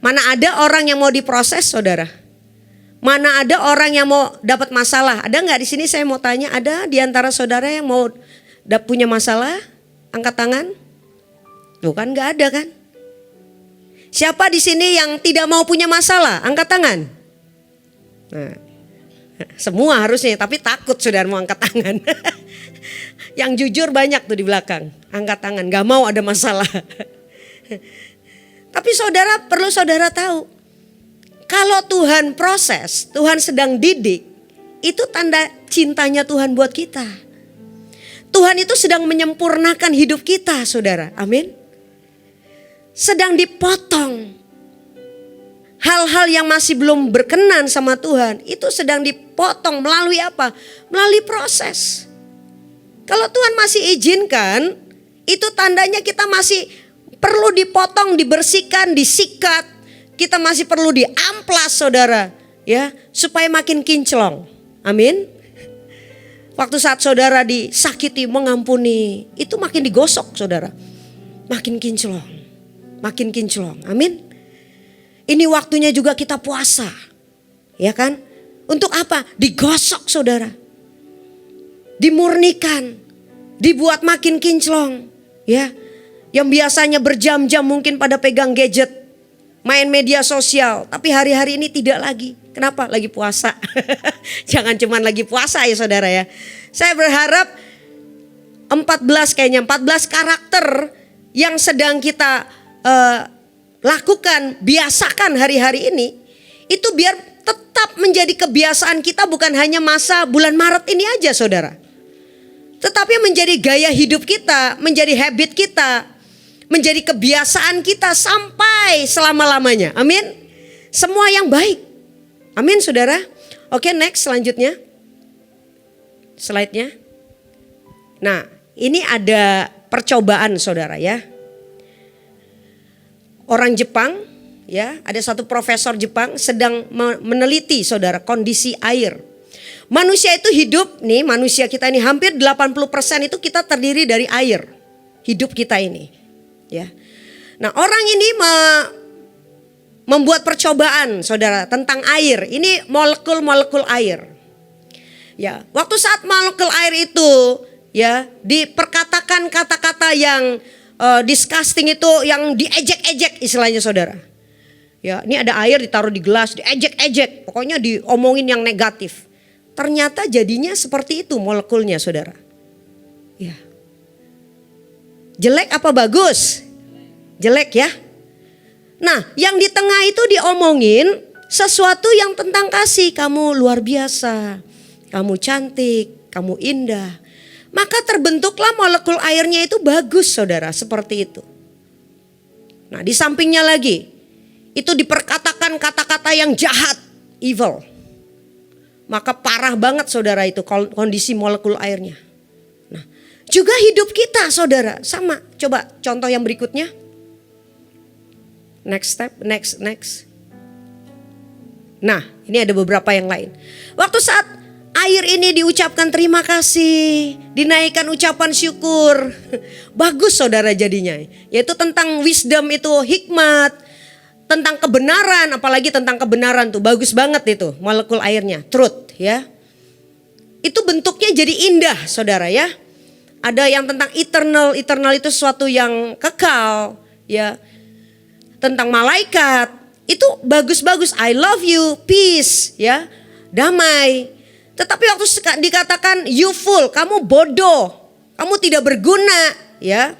Mana ada orang yang mau diproses, saudara? Mana ada orang yang mau dapat masalah? Ada nggak di sini? Saya mau tanya, ada di antara saudara yang mau punya masalah? Angkat tangan. Bukan, nggak ada kan? Siapa di sini yang tidak mau punya masalah? Angkat tangan. Nah, semua harusnya, tapi takut saudara mau angkat tangan. Yang jujur banyak tuh di belakang, angkat tangan, gak mau ada masalah. Tapi saudara, perlu saudara tahu, kalau Tuhan proses, Tuhan sedang didik, itu tanda cintanya Tuhan buat kita. Tuhan itu sedang menyempurnakan hidup kita, saudara, amin. Sedang dipotong. Hal-hal yang masih belum berkenan sama Tuhan, itu sedang dipotong melalui apa? Melalui proses. Kalau Tuhan masih izinkan, itu tandanya kita masih perlu dipotong, dibersihkan, disikat. Kita masih perlu diamplas, saudara, ya, supaya makin kinclong. Amin. Waktu saat saudara disakiti, mengampuni, itu makin digosok, saudara. Makin kinclong, makin kinclong. Amin. Ini waktunya juga kita puasa, ya kan? Untuk apa? Digosok, saudara. Dimurnikan, dibuat makin kinclong, ya. Yang biasanya berjam-jam mungkin pada pegang gadget, main media sosial, tapi hari-hari ini tidak lagi. Kenapa? Lagi puasa. Jangan cuman lagi puasa ya saudara ya. Saya berharap 14 karakter yang sedang kita lakukan, biasakan hari-hari ini, itu biar tetap menjadi kebiasaan kita, bukan hanya masa bulan Maret ini aja saudara. Tetapi menjadi gaya hidup kita, menjadi habit kita, menjadi kebiasaan kita sampai selama-lamanya. Amin. Semua yang baik. Amin saudara. Oke, next selanjutnya. Slide-nya. Nah, ini ada percobaan saudara ya. Orang Jepang ya, ada satu profesor Jepang sedang meneliti saudara kondisi air. Manusia itu hidup nih, manusia kita ini hampir 80% itu kita terdiri dari air. Hidup kita ini, ya. Nah, orang ini membuat percobaan, saudara, tentang air. Ini molekul-molekul air. Ya, waktu saat molekul air itu, ya, diperkatakan kata-kata yang disgusting itu, yang diejek-ejek istilahnya, saudara. Ya, ini ada air ditaruh di gelas, diejek-ejek, pokoknya diomongin yang negatif. Ternyata jadinya seperti itu molekulnya, saudara. Ya. Jelek apa bagus? Jelek ya. Nah, yang di tengah itu diomongin sesuatu yang tentang kasih. Kamu luar biasa, kamu cantik, kamu indah. Maka terbentuklah molekul airnya itu bagus, saudara, seperti itu. Nah, di sampingnya lagi, itu diperkatakan kata-kata yang jahat, evil. Maka parah banget saudara itu kondisi molekul airnya. Nah, juga hidup kita saudara sama. Coba contoh yang berikutnya. Next step, next. Nah, ini ada beberapa yang lain. Waktu saat air ini diucapkan terima kasih, dinaikkan ucapan syukur. Bagus saudara jadinya. Yaitu tentang wisdom itu, hikmat. Tentang kebenaran, apalagi tentang kebenaran tuh bagus banget itu molekul airnya, truth ya. Itu bentuknya jadi indah saudara ya. Ada yang tentang eternal itu sesuatu yang kekal ya. Tentang malaikat, itu bagus-bagus, I love you, peace ya, damai. Tetapi waktu dikatakan you fool, kamu bodoh, kamu tidak berguna ya.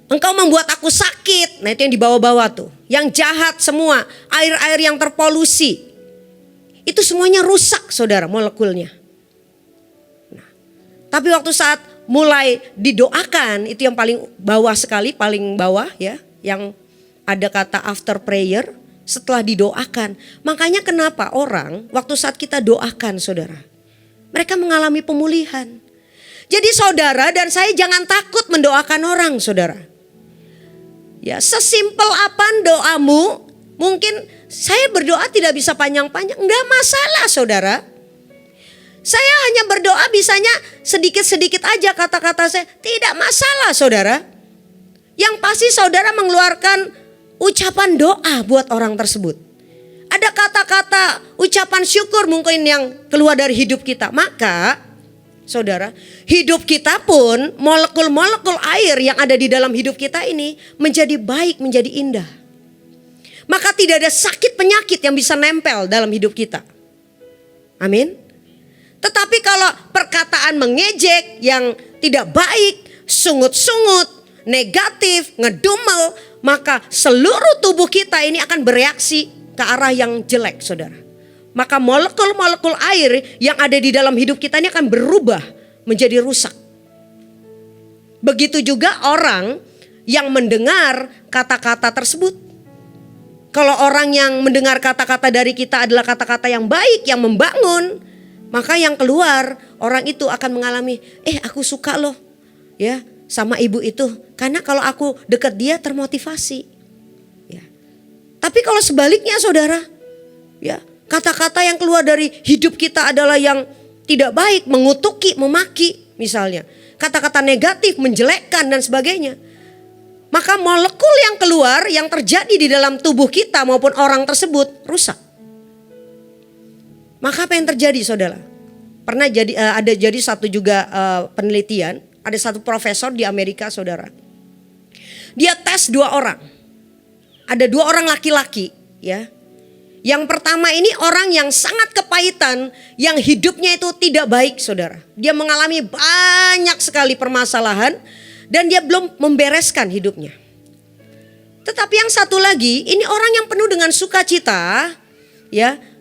Engkau membuat aku sakit. Nah, itu yang di bawah-bawah tuh. Yang jahat semua. Air-air yang terpolusi. Itu semuanya rusak saudara molekulnya. Nah, tapi waktu saat mulai didoakan. Itu yang paling bawah sekali. Paling bawah ya. Yang ada kata after prayer. Setelah didoakan. Makanya kenapa orang waktu saat kita doakan saudara. Mereka mengalami pemulihan. Jadi saudara dan saya jangan takut mendoakan orang saudara. Ya, sesimpel apa doamu, mungkin saya berdoa tidak bisa panjang-panjang, enggak masalah saudara. Saya hanya berdoa bisanya sedikit-sedikit aja kata-kata saya. Tidak masalah saudara. Yang pasti saudara mengeluarkan ucapan doa buat orang tersebut. Ada kata-kata ucapan syukur mungkin yang keluar dari hidup kita. Maka saudara, hidup kita pun molekul-molekul air yang ada di dalam hidup kita ini menjadi baik, menjadi indah. Maka tidak ada sakit penyakit yang bisa nempel dalam hidup kita. Amin. Tetapi kalau perkataan mengejek yang tidak baik, sungut-sungut, negatif, ngedumel, maka seluruh tubuh kita ini akan bereaksi ke arah yang jelek, saudara. Maka molekul-molekul air yang ada di dalam hidup kita ini akan berubah menjadi rusak. Begitu juga orang yang mendengar kata-kata tersebut. Kalau orang yang mendengar kata-kata dari kita adalah kata-kata yang baik, yang membangun, maka yang keluar orang itu akan mengalami, aku suka loh ya sama ibu itu. Karena kalau aku dekat dia termotivasi. Ya. Tapi kalau sebaliknya saudara, ya kata-kata yang keluar dari hidup kita adalah yang tidak baik, mengutuki, memaki misalnya. Kata-kata negatif, menjelekkan dan sebagainya. Maka molekul yang keluar yang terjadi di dalam tubuh kita maupun orang tersebut rusak. Maka apa yang terjadi saudara? Pernah ada satu juga penelitian, ada satu profesor di Amerika saudara. Dia tes 2 orang. Ada 2 orang laki-laki ya. Yang pertama ini orang yang sangat kepahitan, yang hidupnya itu tidak baik saudara. Dia mengalami banyak sekali permasalahan dan dia belum membereskan hidupnya. Tetapi yang satu lagi, ini orang yang penuh dengan sukacita ya.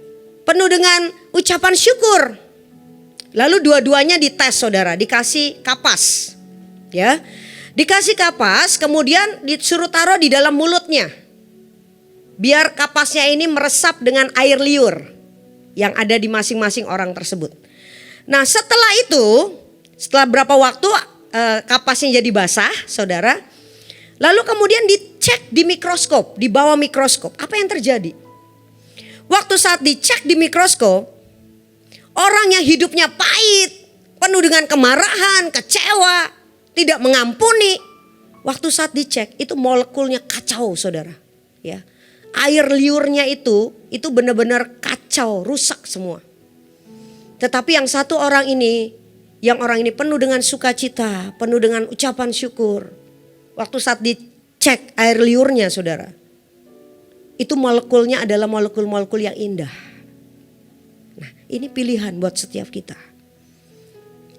Penuh dengan ucapan syukur. Lalu dua-duanya dites saudara, dikasih kapas. Ya. Dikasih kapas, kemudian disuruh taruh di dalam mulutnya. Biar kapasnya ini meresap dengan air liur yang ada di masing-masing orang tersebut. Nah, setelah berapa waktu kapasnya jadi basah, saudara. Lalu kemudian dicek di mikroskop, di bawah mikroskop. Apa yang terjadi? Waktu saat dicek di mikroskop, orang yang hidupnya pahit, penuh dengan kemarahan, kecewa, tidak mengampuni. Waktu saat dicek itu molekulnya kacau saudara. Ya, air liurnya itu benar-benar kacau, rusak semua. Tetapi yang satu orang ini, yang orang ini penuh dengan sukacita, penuh dengan ucapan syukur. Waktu saat dicek air liurnya saudara, itu molekulnya adalah molekul-molekul yang indah. Nah, ini pilihan buat setiap kita.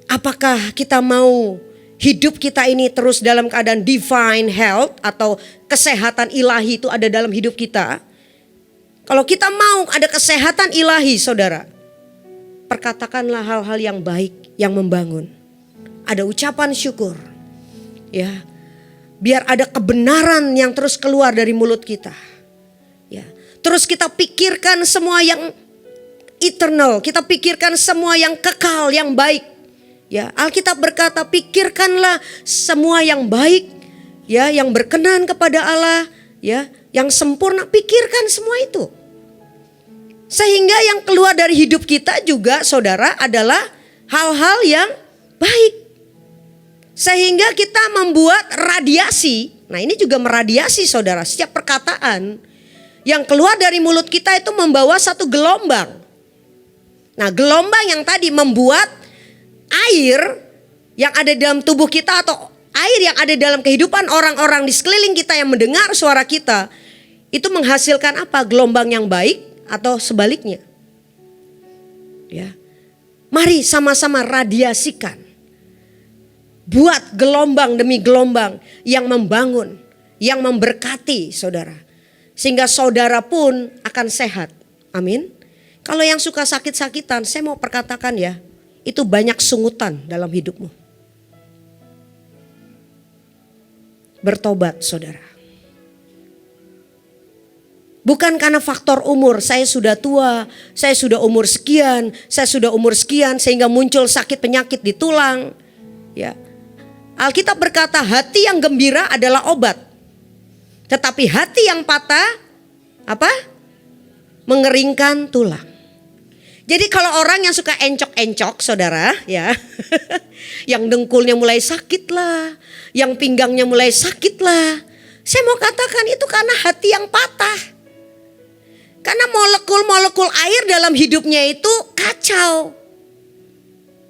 Apakah kita mau hidup kita ini terus dalam keadaan divine health atau kesehatan ilahi itu ada dalam hidup kita? Kalau kita mau ada kesehatan ilahi saudara, perkatakanlah hal-hal yang baik, yang membangun. Ada ucapan syukur. Ya. Biar ada kebenaran yang terus keluar dari mulut kita. Ya. Terus kita pikirkan semua yang eternal, kita pikirkan semua yang kekal, yang baik. Ya, Alkitab berkata pikirkanlah semua yang baik, ya, yang berkenan kepada Allah, ya, yang sempurna, pikirkan semua itu. Sehingga yang keluar dari hidup kita juga saudara adalah hal-hal yang baik. Sehingga kita membuat radiasi. Nah, ini juga meradiasi saudara, setiap perkataan yang keluar dari mulut kita itu membawa satu gelombang. Nah, gelombang yang tadi membuat air yang ada dalam tubuh kita atau air yang ada dalam kehidupan orang-orang di sekeliling kita yang mendengar suara kita itu menghasilkan apa? Gelombang yang baik atau sebaliknya. Ya. Mari sama-sama radiasikan. Buat gelombang demi gelombang yang membangun, yang memberkati saudara. Sehingga saudara pun akan sehat. Amin. Kalau yang suka sakit-sakitan, saya mau perkatakan ya, itu banyak sungutan dalam hidupmu. Bertobat saudara. Bukan karena faktor umur, saya sudah tua, saya sudah umur sekian, sehingga muncul sakit penyakit di tulang. Ya. Alkitab berkata hati yang gembira adalah obat. Tetapi hati yang patah, apa? Mengeringkan tulang. Jadi kalau orang yang suka encok-encok saudara ya, yang dengkulnya mulai sakit lah, yang pinggangnya mulai sakit lah. Saya mau katakan itu karena hati yang patah. Karena molekul-molekul air dalam hidupnya itu kacau.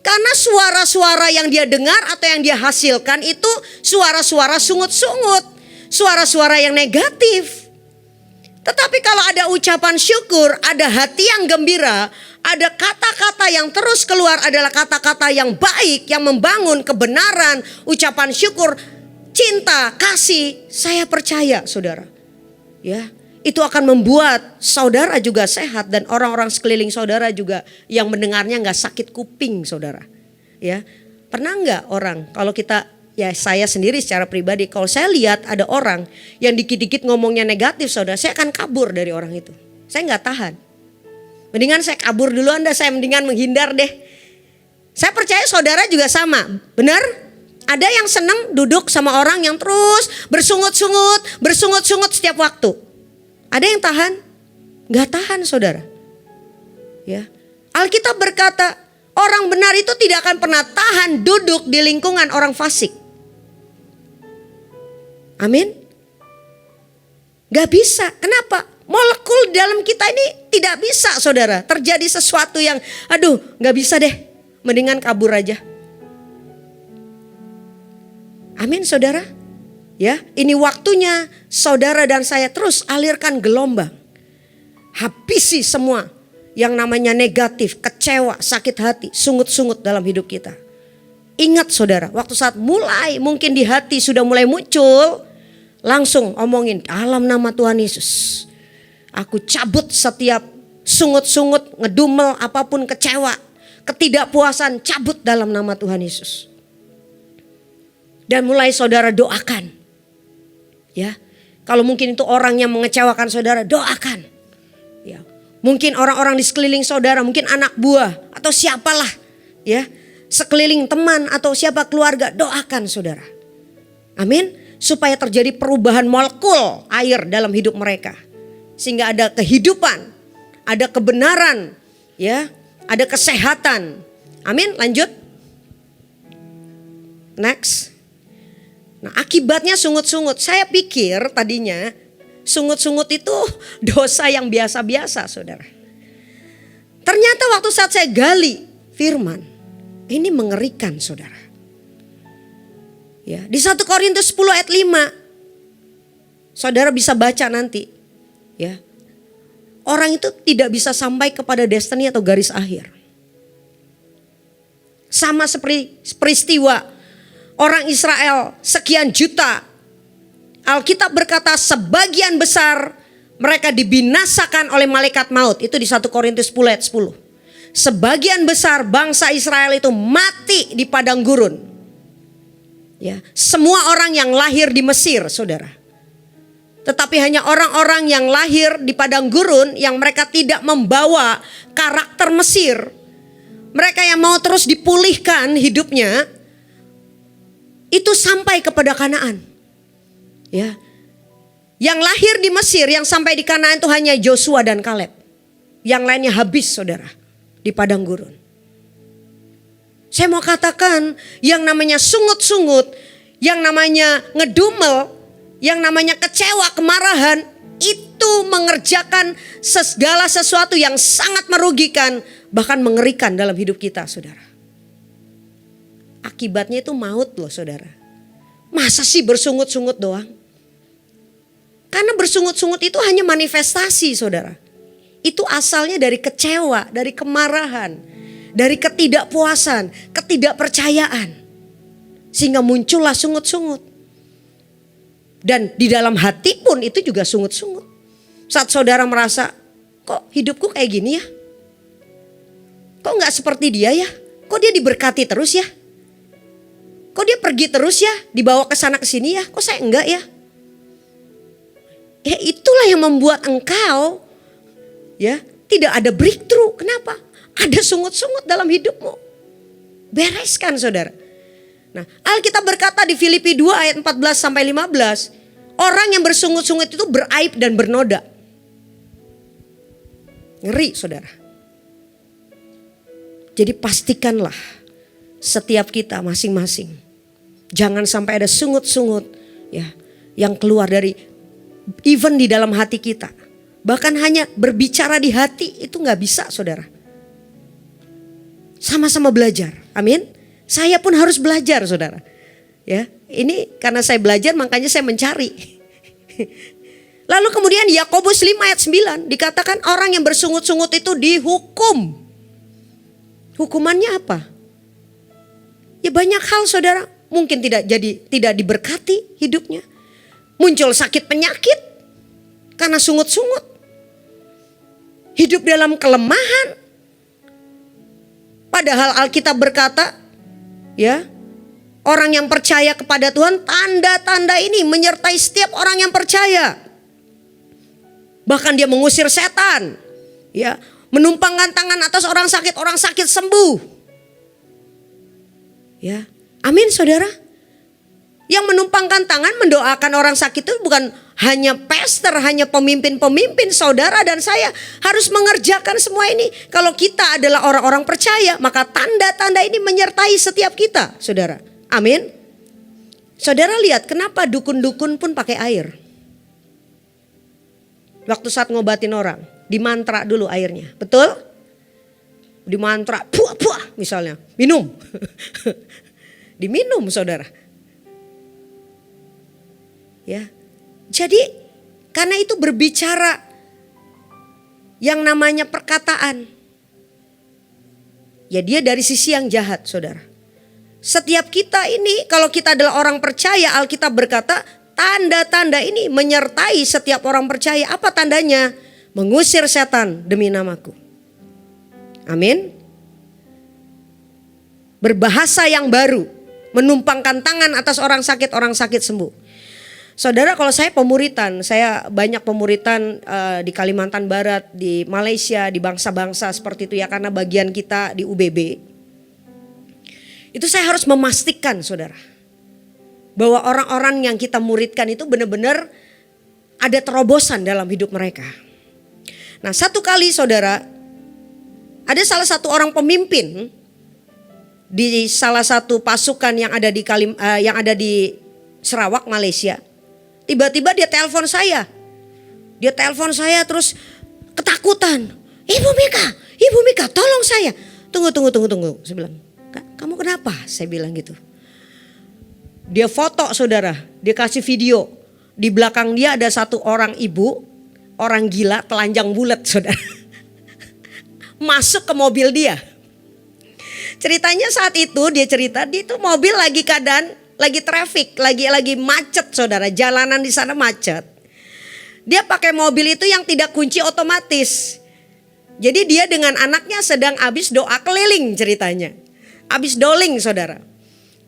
Karena suara-suara yang dia dengar atau yang dia hasilkan itu suara-suara sungut-sungut. Suara-suara yang negatif. Tetapi kalau ada ucapan syukur, ada hati yang gembira, ada kata-kata yang terus keluar adalah kata-kata yang baik, yang membangun kebenaran, ucapan syukur, cinta, kasih. Saya percaya saudara, ya, itu akan membuat saudara juga sehat dan orang-orang sekeliling saudara juga yang mendengarnya gak sakit kuping saudara. Ya, pernah gak orang kalau kita, ya saya sendiri secara pribadi, kalau saya lihat ada orang yang dikit-dikit ngomongnya negatif saudara, saya akan kabur dari orang itu. Saya gak tahan. Mendingan saya kabur duluan dah, saya mendingan menghindar deh. Saya percaya saudara juga sama, benar? Ada yang senang duduk sama orang yang terus bersungut-sungut setiap waktu. Ada yang tahan? Gak tahan saudara. Ya, Alkitab berkata orang benar itu tidak akan pernah tahan duduk di lingkungan orang fasik. Amin. Gak bisa. Kenapa? Molekul dalam kita ini tidak bisa saudara. Terjadi sesuatu yang gak bisa deh. Mendingan kabur aja. Amin saudara. Ya, ini waktunya saudara dan saya terus alirkan gelombang. Habisi semua yang namanya negatif, kecewa, sakit hati, sungut-sungut dalam hidup kita. Ingat saudara, waktu saat mulai mungkin di hati sudah mulai muncul, langsung omongin dalam nama Tuhan Yesus. Aku cabut setiap sungut-sungut, ngedumel, apapun kecewa, ketidakpuasan, cabut dalam nama Tuhan Yesus. Dan mulai saudara doakan. Ya, kalau mungkin itu orang yang mengecewakan saudara, doakan. Ya, mungkin orang-orang di sekeliling saudara, mungkin anak buah atau siapalah, ya, sekeliling teman atau siapa keluarga, doakan saudara. Amin. Supaya terjadi perubahan molekul air dalam hidup mereka, sehingga ada kehidupan, ada kebenaran, ya, ada kesehatan. Amin. Lanjut. Next. Nah, akibatnya sungut-sungut. Saya pikir tadinya sungut-sungut itu dosa yang biasa-biasa saudara. Ternyata waktu saat saya gali firman, ini mengerikan saudara. Ya, di 1 Korintus 10 ayat 5. Saudara bisa baca nanti. Ya. Orang itu tidak bisa sampai kepada destiny atau garis akhir. Sama seperti peristiwa orang Israel sekian juta. Alkitab berkata sebagian besar mereka dibinasakan oleh malaikat maut. Itu di 1 Korintus 10 ayat 10. Sebagian besar bangsa Israel itu mati di padang gurun. Ya, semua orang yang lahir di Mesir, saudara. Tetapi hanya orang-orang yang lahir di padang gurun yang mereka tidak membawa karakter Mesir. Mereka yang mau terus dipulihkan hidupnya, itu sampai kepada Kanaan. Ya. Yang lahir di Mesir, yang sampai di Kanaan itu hanya Joshua dan Kaleb. Yang lainnya habis saudara di padang gurun. Saya mau katakan yang namanya sungut-sungut, yang namanya ngedumel, yang namanya kecewa, kemarahan, itu mengerjakan segala sesuatu yang sangat merugikan, bahkan mengerikan dalam hidup kita saudara. Akibatnya itu maut loh saudara. Masa sih bersungut-sungut doang? Karena bersungut-sungut itu hanya manifestasi saudara. Itu asalnya dari kecewa, dari kemarahan, dari ketidakpuasan, ketidakpercayaan. Sehingga muncullah sungut-sungut. Dan di dalam hati pun itu juga sungut-sungut. Saat saudara merasa, kok hidupku kayak gini ya? Kok gak seperti dia ya? Kok dia diberkati terus ya? Kok dia pergi terus ya? Dibawa ke sana ke sini ya? Kok saya enggak ya? Ya itulah yang membuat engkau ya tidak ada breakthrough. Kenapa? Ada sungut-sungut dalam hidupmu. Bereskan saudara. Nah, Alkitab berkata di Filipi 2 ayat 14 sampai 15, orang yang bersungut-sungut itu beraib dan bernoda. Ngeri saudara. Jadi pastikanlah setiap kita masing-masing, jangan sampai ada sungut-sungut ya yang keluar dari even di dalam hati kita. Bahkan hanya berbicara di hati itu gak bisa, saudara. Sama-sama belajar, amin. Saya pun harus belajar, saudara. Ya, ini karena saya belajar makanya saya mencari. Lalu kemudian Yakobus 5 ayat 9 dikatakan orang yang bersungut-sungut itu dihukum. Hukumannya apa? Ya banyak hal, saudara. Mungkin tidak diberkati hidupnya. Muncul sakit penyakit karena sungut-sungut. Hidup dalam kelemahan. Padahal Alkitab berkata, ya, orang yang percaya kepada Tuhan, tanda-tanda ini menyertai setiap orang yang percaya. Bahkan dia mengusir setan, ya, menumpangkan tangan atas orang sakit sembuh. Ya, amin, saudara. Yang menumpangkan tangan mendoakan orang sakit itu bukan hanya pastor, hanya pemimpin-pemimpin, saudara dan saya harus mengerjakan semua ini. Kalau kita adalah orang-orang percaya, maka tanda-tanda ini menyertai setiap kita, saudara. Amin. Saudara lihat kenapa dukun-dukun pun pakai air. Waktu saat ngobatin orang, dimantra dulu airnya, betul? Dimantra, puah-puah misalnya, minum. Diminum, saudara. Ya, jadi karena itu berbicara yang namanya perkataan. Ya dia dari sisi yang jahat, saudara. Setiap kita ini kalau kita adalah orang percaya, Alkitab berkata tanda-tanda ini menyertai setiap orang percaya. Apa tandanya? Mengusir setan demi namaku. Amin. Berbahasa yang baru, menumpangkan tangan atas orang sakit sembuh. Saudara, kalau saya pemuritan, saya banyak pemuritan di Kalimantan Barat, di Malaysia, di bangsa-bangsa seperti itu ya, karena bagian kita di UBB. Itu saya harus memastikan, saudara, bahwa orang-orang yang kita muridkan itu benar-benar ada terobosan dalam hidup mereka. Nah, satu kali, saudara, ada salah satu orang pemimpin di salah satu pasukan yang ada di Sarawak, Malaysia. Tiba-tiba dia telepon saya. Dia telepon saya terus ketakutan. Ibu Mika, tolong saya. Tunggu. Saya bilang, kamu kenapa? Saya bilang gitu. Dia foto, saudara. Dia kasih video. Di belakang dia ada satu orang ibu, orang gila, telanjang bulat, saudara. Masuk ke mobil dia. Ceritanya saat itu dia itu mobil lagi traffic, lagi macet, saudara. Jalanan di sana macet. Dia pakai mobil itu yang tidak kunci otomatis. Jadi dia dengan anaknya sedang habis doa keliling ceritanya. Habis doling, saudara.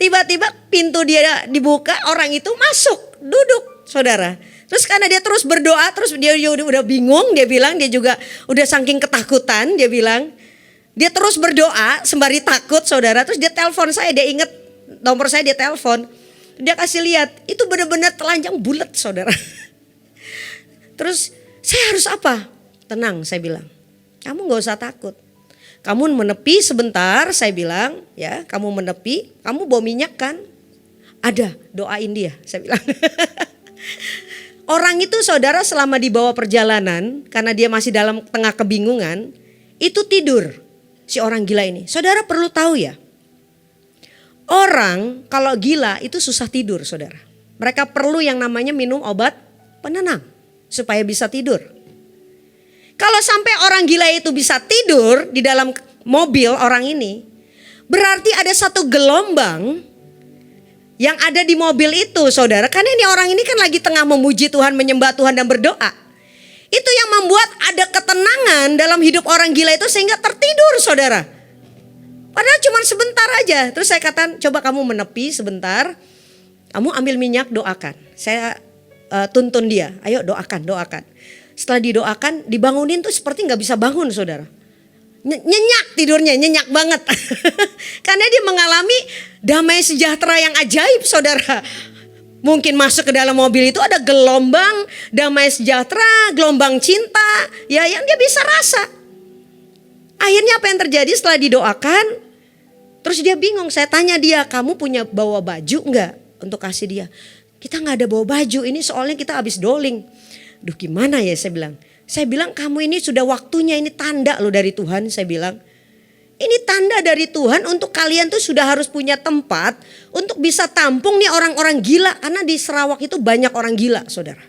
Tiba-tiba pintu dia dibuka, orang itu masuk, duduk, saudara. Terus karena dia terus berdoa, terus dia udah bingung, dia bilang dia juga udah saking ketakutan, dia bilang. Dia terus berdoa sembari takut, saudara. Terus dia telepon saya, dia inget nomor saya, dia telepon. Dia kasih lihat, itu benar-benar telanjang bulat, saudara. Terus saya harus apa? Tenang, saya bilang. Kamu gak usah takut. Kamu menepi sebentar, saya bilang. Ya, kamu menepi, kamu bawa minyak kan? Ada, doain dia, saya bilang. Orang itu, saudara, selama di bawah perjalanan, karena dia masih dalam tengah kebingungan, itu tidur. Si orang gila ini. Saudara perlu tahu ya. Orang kalau gila itu susah tidur, saudara. Mereka perlu yang namanya minum obat penenang supaya bisa tidur. Kalau sampai orang gila itu bisa tidur di dalam mobil orang ini, berarti ada satu gelombang yang ada di mobil itu, saudara. Karena ini orang ini kan lagi tengah memuji Tuhan, menyembah Tuhan dan berdoa. Itu yang membuat ada ketenangan dalam hidup orang gila itu sehingga tertidur, saudara. Padahal cuma sebentar aja. Terus saya katakan, coba kamu menepi sebentar. Kamu ambil minyak, doakan. Saya tuntun dia, ayo doakan. Setelah didoakan, dibangunin tuh seperti gak bisa bangun, saudara. Nyenyak tidurnya, nyenyak banget. Karena dia mengalami damai sejahtera yang ajaib, saudara. Mungkin masuk ke dalam mobil itu ada gelombang damai sejahtera, gelombang cinta, ya yang dia bisa rasa. Akhirnya apa yang terjadi setelah didoakan? Terus dia bingung, saya tanya dia, kamu punya bawa baju enggak untuk kasih dia? Kita enggak ada bawa baju, ini soalnya kita habis doling. Duh gimana ya saya bilang. Saya bilang kamu ini sudah waktunya, ini tanda loh dari Tuhan saya bilang. Ini tanda dari Tuhan untuk kalian tuh sudah harus punya tempat untuk bisa tampung nih orang-orang gila. Karena di Sarawak itu banyak orang gila saudara.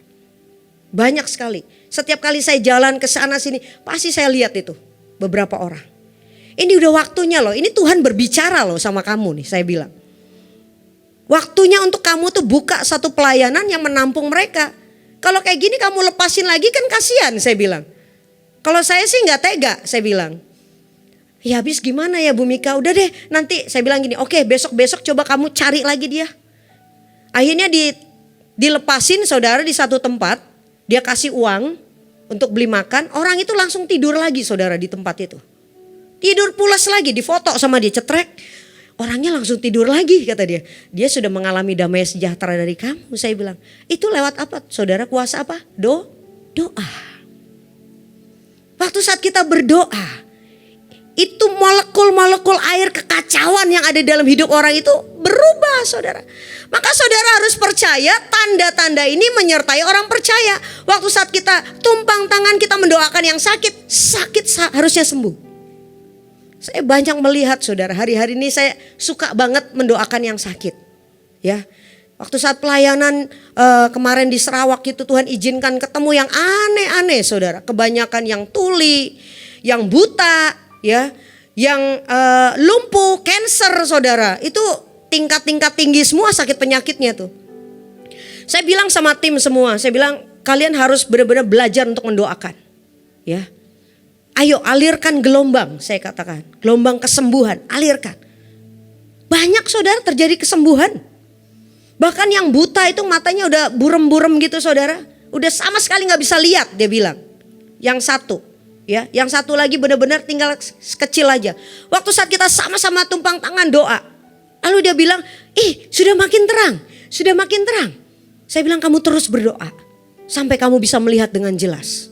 Banyak sekali. Setiap kali saya jalan ke sana sini pasti saya lihat itu beberapa orang. Ini udah waktunya loh, ini Tuhan berbicara loh sama kamu nih saya bilang. Waktunya untuk kamu tuh buka satu pelayanan yang menampung mereka. Kalau kayak gini kamu lepasin lagi kan kasihan saya bilang. Kalau saya sih gak tega saya bilang. Ya habis gimana ya Bu Mika, udah deh nanti saya bilang gini, oke besok-besok coba kamu cari lagi dia. Akhirnya dilepasin saudara di satu tempat, dia kasih uang untuk beli makan, orang itu langsung tidur lagi saudara di tempat itu. Tidur pulas lagi, difoto sama dia, cetrek. Orangnya langsung tidur lagi kata dia. Dia sudah mengalami damai sejahtera dari kamu saya bilang. Itu lewat apa saudara, kuasa apa? Doa. Waktu saat kita berdoa, itu molekul-molekul air kekacauan yang ada dalam hidup orang itu berubah saudara. Maka saudara harus percaya tanda-tanda ini menyertai orang percaya. Waktu saat kita tumpang tangan kita mendoakan yang sakit harusnya sembuh. Saya banyak melihat saudara, hari-hari ini saya suka banget mendoakan yang sakit. Ya, waktu saat pelayanan kemarin di Sarawak itu Tuhan izinkan ketemu yang aneh-aneh saudara. Kebanyakan yang tuli, yang buta, ya, yang lumpuh, cancer saudara. Itu tingkat-tingkat tinggi semua sakit penyakitnya tuh. Saya bilang sama tim semua, saya bilang kalian harus benar-benar belajar untuk mendoakan. Ya. Ayo alirkan gelombang, saya katakan. Gelombang kesembuhan, alirkan. Banyak saudara terjadi kesembuhan. Bahkan yang buta itu matanya udah burem-burem gitu saudara. Udah sama sekali gak bisa lihat dia bilang. Yang satu. Ya, yang satu lagi benar-benar tinggal kecil aja. Waktu saat kita sama-sama tumpang tangan doa. Lalu dia bilang, sudah makin terang. Sudah makin terang. Saya bilang kamu terus berdoa. Sampai kamu bisa melihat dengan jelas.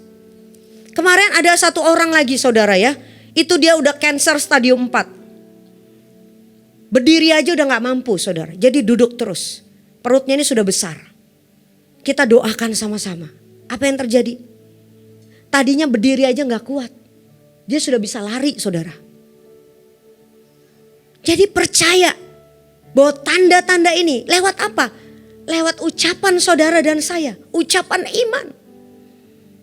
Kemarin ada satu orang lagi saudara ya. Itu dia udah cancer stadium 4. Berdiri aja udah gak mampu saudara. Jadi duduk terus. Perutnya ini sudah besar. Kita doakan sama-sama. Apa yang terjadi? Tadinya berdiri aja gak kuat. Dia sudah bisa lari saudara. Jadi percaya bahwa tanda-tanda ini lewat apa? Lewat ucapan saudara dan saya. Ucapan iman.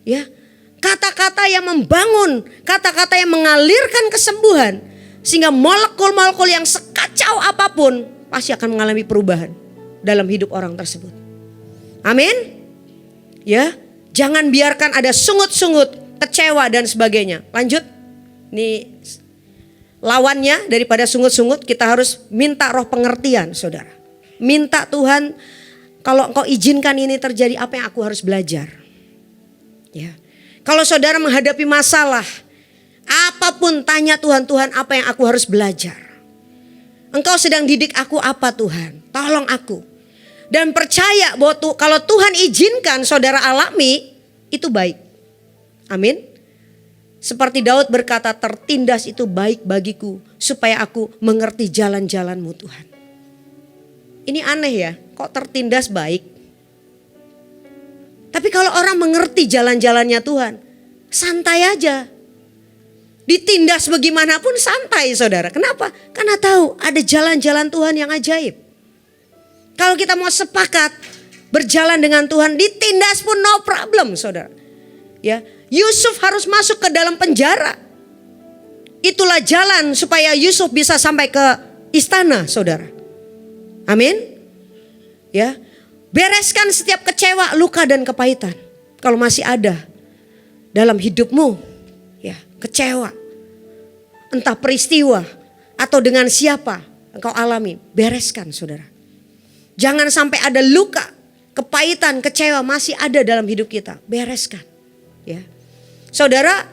Ya. Kata-kata yang membangun, kata-kata yang mengalirkan kesembuhan. Sehingga molekul-molekul yang sekacau apapun pasti akan mengalami perubahan dalam hidup orang tersebut. Amin. Ya, jangan biarkan ada sungut-sungut, kecewa dan sebagainya. Lanjut. Ini lawannya daripada sungut-sungut, kita harus minta roh pengertian saudara. Minta Tuhan, kalau engkau izinkan ini terjadi, apa yang aku harus belajar. Ya. Kalau saudara menghadapi masalah, apapun tanya Tuhan, Tuhan apa yang aku harus belajar? Engkau sedang didik aku apa Tuhan? Tolong aku. Dan percaya bahwa kalau Tuhan izinkan saudara alami, itu baik. Amin. Seperti Daud berkata, tertindas itu baik bagiku supaya aku mengerti jalan-jalan-Mu Tuhan. Ini aneh ya, kok tertindas baik? Tapi kalau orang mengerti jalan-jalannya Tuhan, santai aja. Ditindas bagaimanapun santai saudara. Kenapa? Karena tahu ada jalan-jalan Tuhan yang ajaib. Kalau kita mau sepakat berjalan dengan Tuhan, ditindas pun no problem saudara. Ya, Yusuf harus masuk ke dalam penjara. Itulah jalan supaya Yusuf bisa sampai ke istana saudara. Amin. Ya. Bereskan setiap kecewa, luka dan kepahitan. Kalau masih ada dalam hidupmu, ya, kecewa. Entah peristiwa atau dengan siapa engkau alami, bereskan saudara. Jangan sampai ada luka, kepahitan, kecewa masih ada dalam hidup kita, bereskan. Ya. Saudara,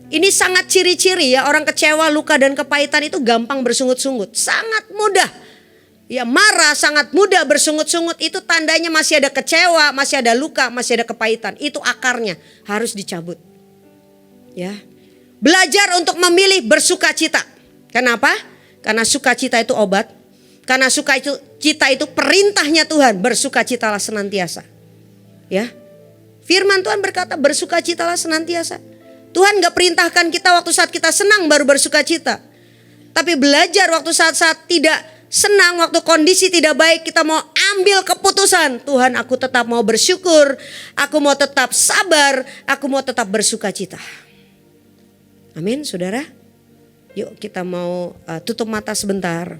ini sangat ciri-ciri ya, orang kecewa, luka dan kepahitan itu gampang bersungut-sungut. Sangat mudah. Ya, marah, sangat mudah bersungut-sungut, itu tandanya masih ada kecewa, masih ada luka, masih ada kepahitan. Itu akarnya harus dicabut. Ya. Belajar untuk memilih bersukacita. Kenapa? Karena sukacita itu obat. Karena sukacita itu perintahnya Tuhan, bersukacitalah senantiasa. Ya. Firman Tuhan berkata bersukacitalah senantiasa. Tuhan gak perintahkan kita waktu saat kita senang baru bersukacita. Tapi belajar waktu saat-saat tidak senang, waktu kondisi tidak baik, kita mau ambil keputusan. Tuhan, aku tetap mau bersyukur, aku mau tetap sabar, aku mau tetap bersukacita. Amin, saudara. Yuk kita mau tutup mata sebentar.